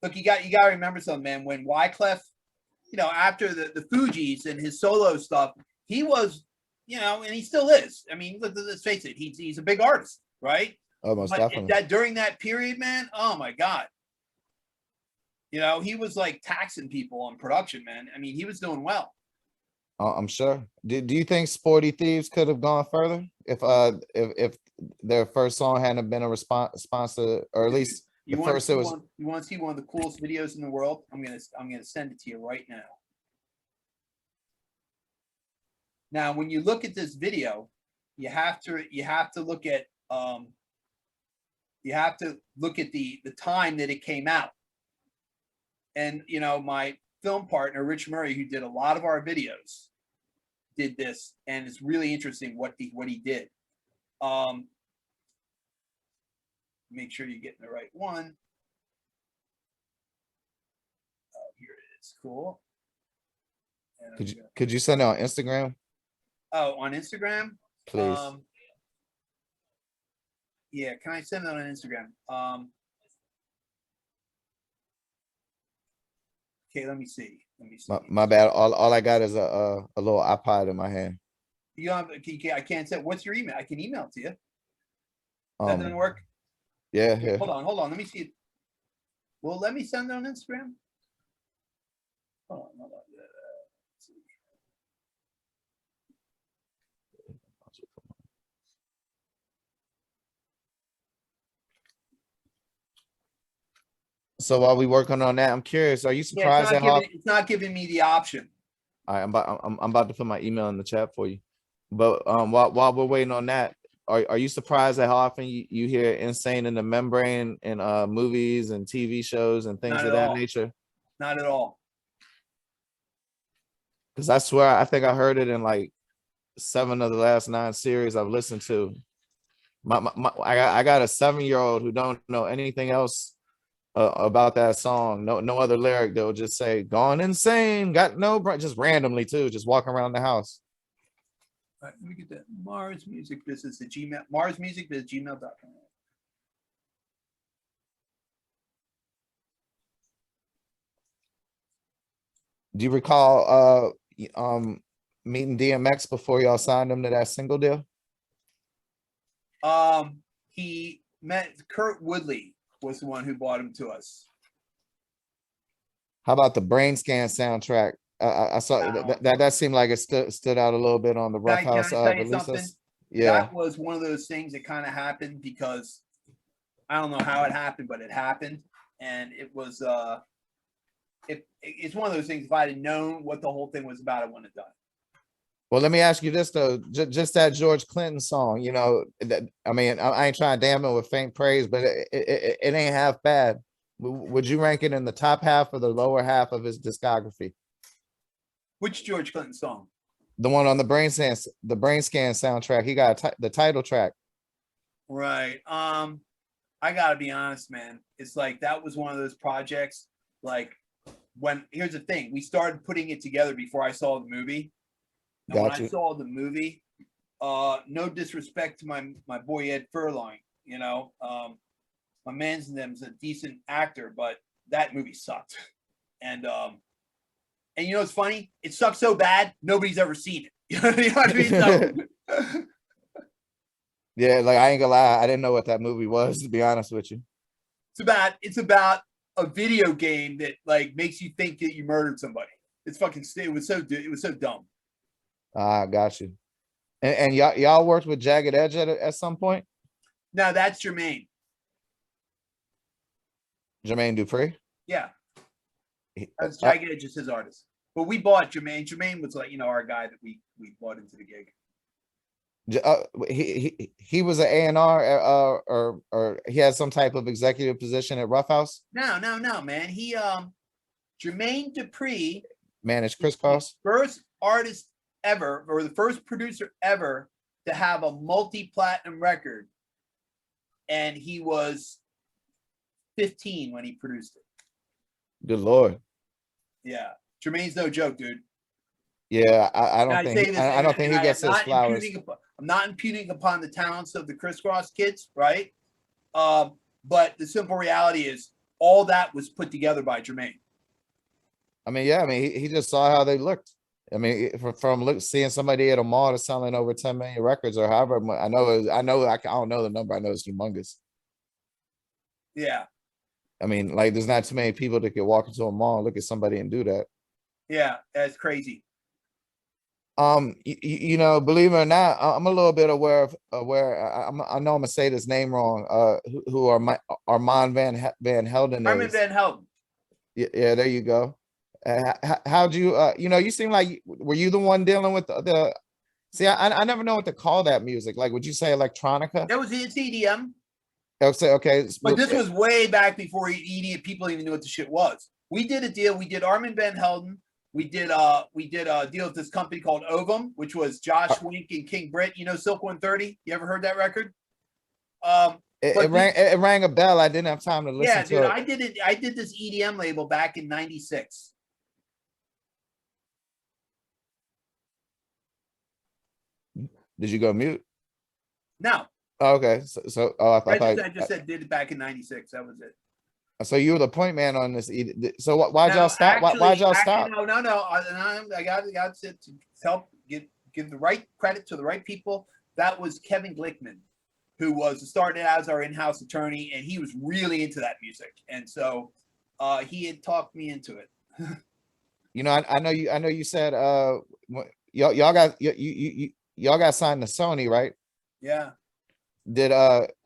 Look, you got to remember something, man. When Wyclef, after the Fugees and his solo stuff, he was, and he still is. I mean, let's face it, he's a big artist, right? Oh, most definitely. During that period, man, oh my God. He was like taxing people on production, man. I mean, he was doing well. I'm sure. Do you think Sporty Thieves could have gone further if their first song hadn't been a response to, or at least you want to see one of the coolest videos in the world? I'm gonna send it to you right now. Now, when you look at this video, you have to look at the time that it came out. And my film partner Rich Murray, who did a lot of our videos, did this, and it's really interesting what he did. Make sure you're getting the right one. Oh, here it is. Cool. Could you send it on Instagram? Oh, on Instagram? Please. Yeah, can I send it on Instagram? Okay, let me see. My bad. All I got is a little iPod in my hand. You don't have, I can't say. What's your email? I can email it to you. That doesn't work. Yeah. Hold on. Let me see it. Well, let me send it on Instagram. Hold on. So while we working on that, I'm curious. Are you surprised at how it's not giving me the option? I'm about to put my email in the chat for you. But while we're waiting on that, are you surprised at how often you hear "insane in the membrane" in movies and TV shows and things of that nature? Not at all. Because I swear, I think I heard it in like 7 of the last 9 series I've listened to. I got a 7-year-old who don't know anything else about that song. No other lyric. They'll just say "gone insane," got no, just randomly too, just walking around the house. All right, let me get that. Mars Music Business at Gmail. Mars Music Business gmail.com. Do you recall meeting DMX before y'all signed him to that single deal? He met Kurt Woodley was the one who brought him to us. How about the Brain Scan soundtrack? I saw that seemed like it stood out a little bit on the Ruffhouse releases. Yeah, that was one of those things that kind of happened because I don't know how it happened, but it happened, and it was it's one of those things. If I had known what the whole thing was about, I wouldn't have done it. Well, let me ask you this though, just that George Clinton song, you know, I mean, I ain't trying to damn it with faint praise, but it ain't half bad. Would you rank it in the top half or the lower half of his discography? Which George Clinton song? The one on the Brain Scan soundtrack. He got the title track. Right. I gotta be honest, man. It's like that was one of those projects. Like here's the thing, we started putting it together before I saw the movie. And when I saw the movie, no disrespect to my boy Ed Furlong, you know, my man's them's a decent actor, but that movie sucked. And you know what's funny? It sucked so bad nobody's ever seen it. You know what I mean? So, yeah, like I ain't gonna lie, I didn't know what that movie was, to be honest with you. It's about a video game that like makes you think that you murdered somebody. It's fucking it was so dumb. Got you. And y'all worked with Jagged Edge at some point? No, that's Jermaine. Jermaine Dupri? Yeah. That's Jagged Edge is his artist. But we bought Jermaine. Jermaine was like, you know, our guy that we bought into the gig. He was an A&R or he had some type of executive position at Ruffhouse? No, man. He Jermaine Dupri managed Kriss Kross. First artist ever, or the first producer ever to have a multi-platinum record, and he was 15 when he produced it. Good Lord. Yeah, Jermaine's no joke, dude. Yeah, I don't think he gets his flowers. I'm not impugning upon the talents of the Kriss Kross kids, right? But the simple reality is all that was put together by Jermaine. I mean, yeah, I mean, he just saw how they looked. I mean, from seeing somebody at a mall that's selling over 10 million records or however, I don't know the number. I know it's humongous. Yeah. I mean, like, there's not too many people that could walk into a mall and look at somebody and do that. Yeah, that's crazy. You know, believe it or not, I'm a little bit aware I know I'm gonna say this name wrong. Who Armand Van Helden is. Armand Van Helden. Yeah, there you go. How'd you you know, you seem like, were you the one dealing with the see, I never know what to call that music. Like, would you say electronica? It's EDM. Okay, but this was way back before EDM. People even knew what the shit was. We did a deal. We did Armand Van Helden, we did a deal with this company called Ovum, which was Josh Wink and King Britt. You know Silk 130? You ever heard that record? It rang a bell. I didn't have time to listen to it. I did this EDM label back in '96. Did you go mute? No. Oh, okay. So I just said did it back in '96. That was it. So you were the point man on this. So why'd y'all stop? Why'd y'all stop? No. I got to help give the right credit to the right people. That was Kevin Glickman, who started as our in-house attorney, and he was really into that music, and so he had talked me into it. You know, I know you said y'all got signed to Sony, right? Yeah.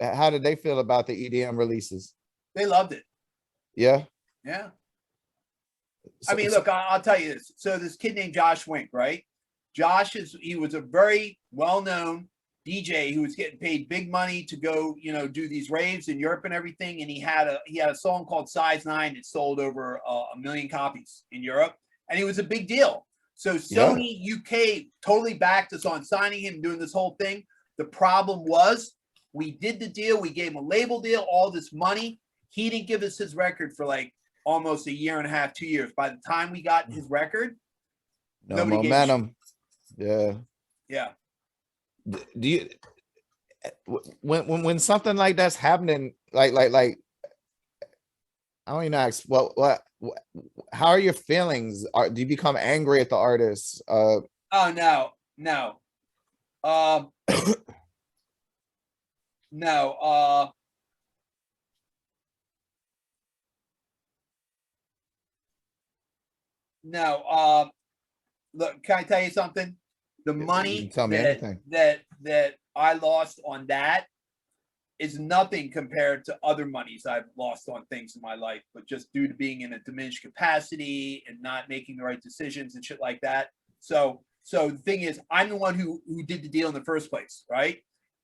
How did they feel about the EDM releases? They loved it. Yeah. Yeah. I mean, look, I'll tell you this. So this kid named Josh Wink, right? He was a very well-known DJ who was getting paid big money to go, do these raves in Europe and everything. And he had a song called Size 9 that sold over 1 million copies in Europe, and he was a big deal. So Sony UK totally backed us on signing him, doing this whole thing. The problem was we did the deal. We gave him a label deal, all this money. He didn't give us his record for like almost 1.5 years, 2 years. By the time we got his record, no momentum. Yeah. Yeah. Do you when something like that's happening, like I don't even ask what how are your feelings? Do you become angry at the artist? Oh no. No. Look, can I tell you something? The money that I lost on that is nothing compared to other monies I've lost on things in my life, but just due to being in a diminished capacity and not making the right decisions and shit like that. So the thing is, I'm the one who did the deal in the first place, right?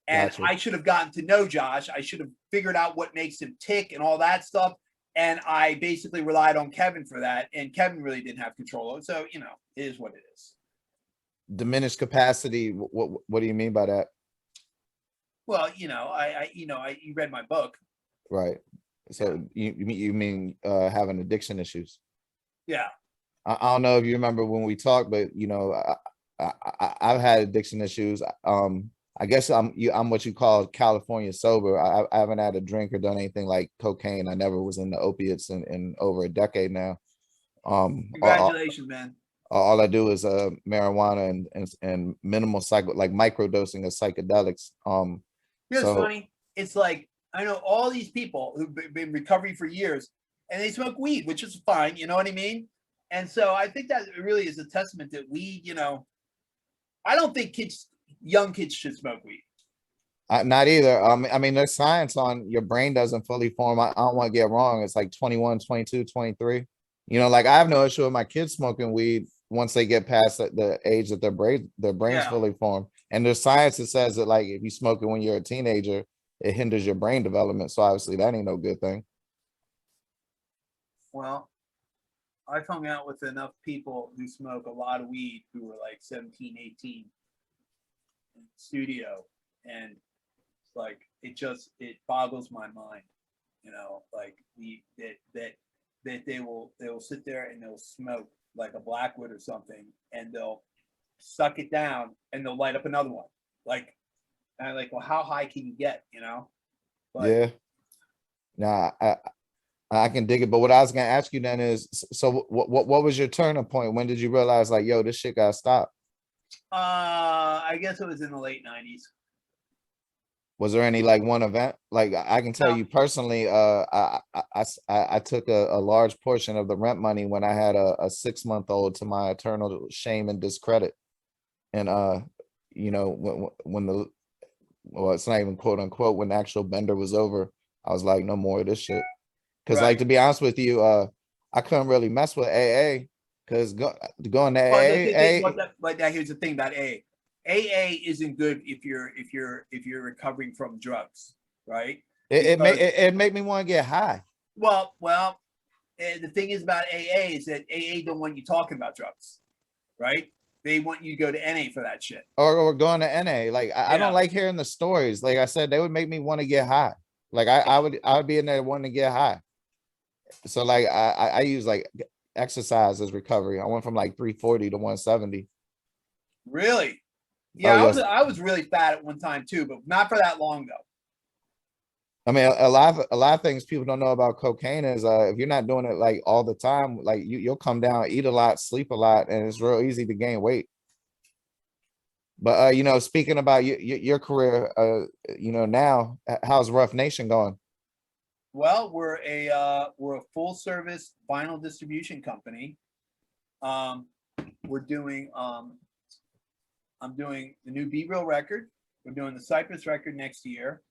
And gotcha. I should have gotten to know Josh. I should have figured out what makes him tick and all that stuff. And I basically relied on Kevin for that. And Kevin really didn't have control of it. So, it is what it is. Diminished capacity. What do you mean by that? Well, you read my book. Right. So you mean having addiction issues? Yeah. I don't know if you remember when we talked, but I've had addiction issues. I guess I'm what you call California sober. I haven't had a drink or done anything like cocaine. I never was into opiates in over a decade now. Congratulations, man. All I do is marijuana and minimal microdosing of psychedelics. It's funny. It's like I know all these people who've been recovering for years, and they smoke weed, which is fine. You know what I mean? And so I think that really is a testament that weed. I don't think young kids should smoke weed. Not either. I mean, there's science on your brain doesn't fully form. I don't want to get wrong. It's like 21, 22, 23. I have no issue with my kids smoking weed once they get past the age that their brains fully form. And there's science that says that like if you smoke it when you're a teenager, it hinders your brain development. So obviously that ain't no good thing. Well, I've hung out with enough people who smoke a lot of weed who were like 17, 18 in the studio, and it's like it boggles my mind, like that they will sit there and they'll smoke like a Blackwood or something, and they'll suck it down and they'll light up another one. Like, and I'm like, well, how high can you get? But, yeah. Nah, I can dig it. But what I was gonna ask you then is, so what was your turning point? When did you realize like, yo, this shit gotta stop? I guess it was in the late 90s. Was there any like one event? Like I can tell you personally, I took a large portion of the rent money when I had a 6-month-old to my eternal shame and discredit. And when it's not even quote unquote, when the actual bender was over, I was like, no more of this shit. Because like, to be honest with you, I couldn't really mess with AA because going to AA. But now here's the thing about AA. AA isn't good if you're recovering from drugs, right? It made me want to get high. Well, the thing is about AA is that AA don't want you talking about drugs, right? They want you to go to NA for that shit. Or going to NA. Like I don't like hearing the stories. Like I said, they would make me want to get high. Like I would be in there wanting to get high. So like I use like exercise as recovery. I went from like 340 to 170. Really? Yeah, Oh, yes. I was really fat at one time too, but not for that long though. I mean, a lot of things people don't know about cocaine is if you're not doing it like all the time, like you'll come down, eat a lot, sleep a lot, and it's real easy to gain weight. But you know, speaking about your career, you know, now how's Ruff Nation going? Well, we're a full service vinyl distribution company. We're doing I'm doing the new Be Real record. We're doing the Cypress record next year.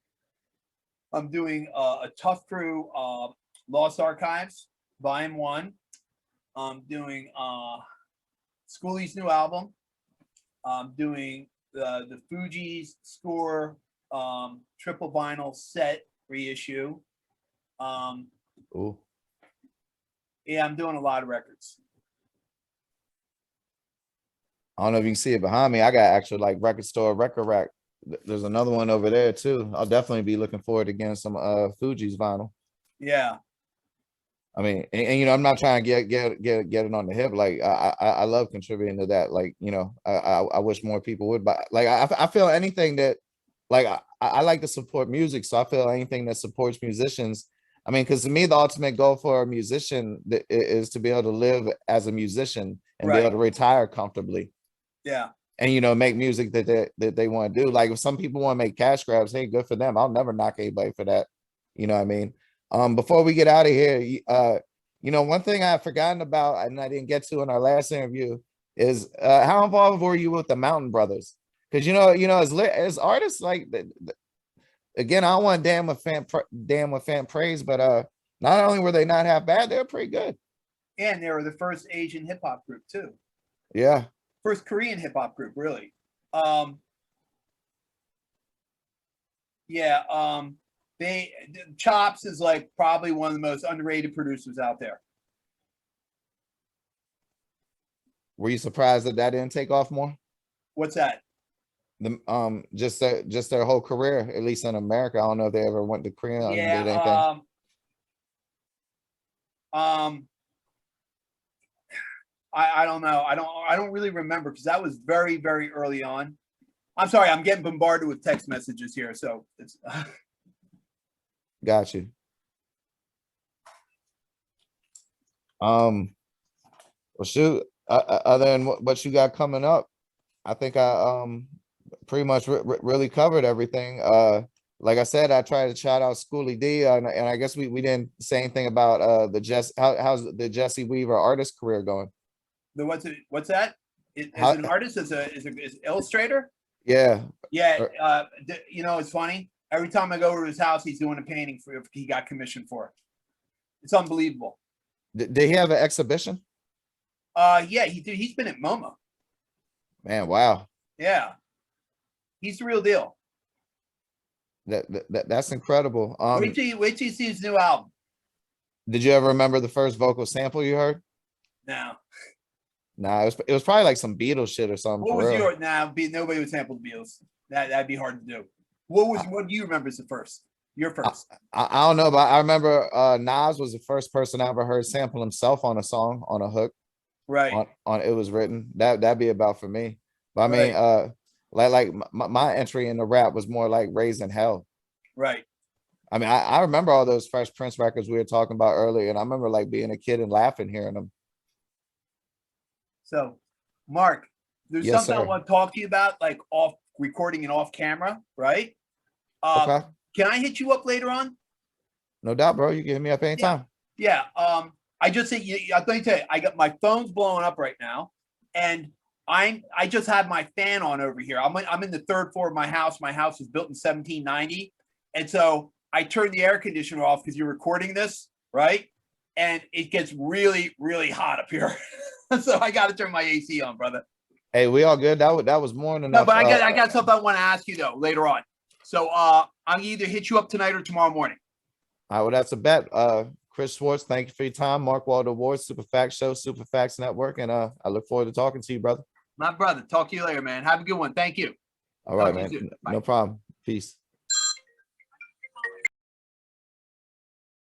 I'm doing a Tough Crew Lost Archives Volume 1. I'm doing Schooly's new album. I'm doing the Fugees Score triple vinyl set reissue. Ooh. Yeah, I'm doing a lot of records. I don't know if you can see it behind me. I got actual like record store record rack. There's another one over there too. I'll definitely be looking forward to getting some Fugees vinyl. Yeah. I mean, and you know, I'm not trying to get it on the hip. Like I love contributing to that. Like, you know, I wish more people would buy. Like I feel anything that, like I like to support music, so I feel anything that supports musicians. I mean, because to me, the ultimate goal for a musician is to be able to live as a musician and be able to retire comfortably. Yeah. And, you know, make music that they want to do. Like if some people want to make cash grabs, hey, good for them. I'll never knock anybody for that. You know what I mean? Before we get out of here, you know, one thing I've forgotten about and I didn't get to in our last interview is how involved were you with the Mountain Brothers? Because you know, as artists, like again, I don't want damn with fan praise, but not only were they not half bad, they were pretty good. And they were the first Asian hip hop group too. Yeah. First Korean hip hop group, really. Chops is like probably one of the most underrated producers out there. Were you surprised that didn't take off more? What's that? Just their whole career, at least in America. I don't know if they ever went to Korea and did anything. I don't know. I don't really remember because that was very, very early on. I'm sorry, I'm getting bombarded with text messages here, so it's got you. Well, shoot. Other than what you got coming up, I think I pretty much really covered everything. Like I said, I tried to shout out Schooly D, and I guess we didn't say anything about how's the Jesse Weaver artist career going? What's that? As an artist, as an illustrator? Yeah. Yeah. You know, it's funny. Every time I go to his house, he's doing a painting he got commissioned for. It's unbelievable. Did he have an exhibition? Yeah, he's been at MoMA. Man, wow. Yeah. He's the real deal. That's incredible. Wait till you see his new album. Did you ever remember the first vocal sample you heard? No. Nah, it was probably like some Beatles shit or something. What was your nobody would sample the Beatles. That'd be hard to do. What do you remember as the first? Your first? I don't know, but I remember Nas was the first person I ever heard sample himself on a song on a hook. Right. On It Was Written. That'd be about for me. But I mean, like my entry into rap was more like Raising Hell. Right. I mean, I remember all those Fresh Prince records we were talking about earlier, and I remember like being a kid and laughing hearing them. So, Mark, there's something I want to talk to you about, like off recording and off camera, right? Okay. Can I hit you up later on? No doubt, bro. You can hit me up anytime. Yeah. I just say, let me tell you, I got my phone's blowing up right now, and I just have my fan on over here. I'm in the third floor of my house. My house was built in 1790, and so I turned the air conditioner off because you're recording this, right? And it gets really, really hot up here. So I got to turn my AC on, brother. Hey, we all good? That was more than enough. No, but I got something I want to ask you though later on. So I'll either hit you up tonight or tomorrow morning. All right, well, that's a bet. Chris Schwartz, thank you for your time. Mark Waldo Awards, Super Facts Show, Super Facts Network, and I look forward to talking to you, brother. My brother, talk to you later, man. Have a good one. Thank you. All right, Talk to you man. soon. Bye. No problem. Peace.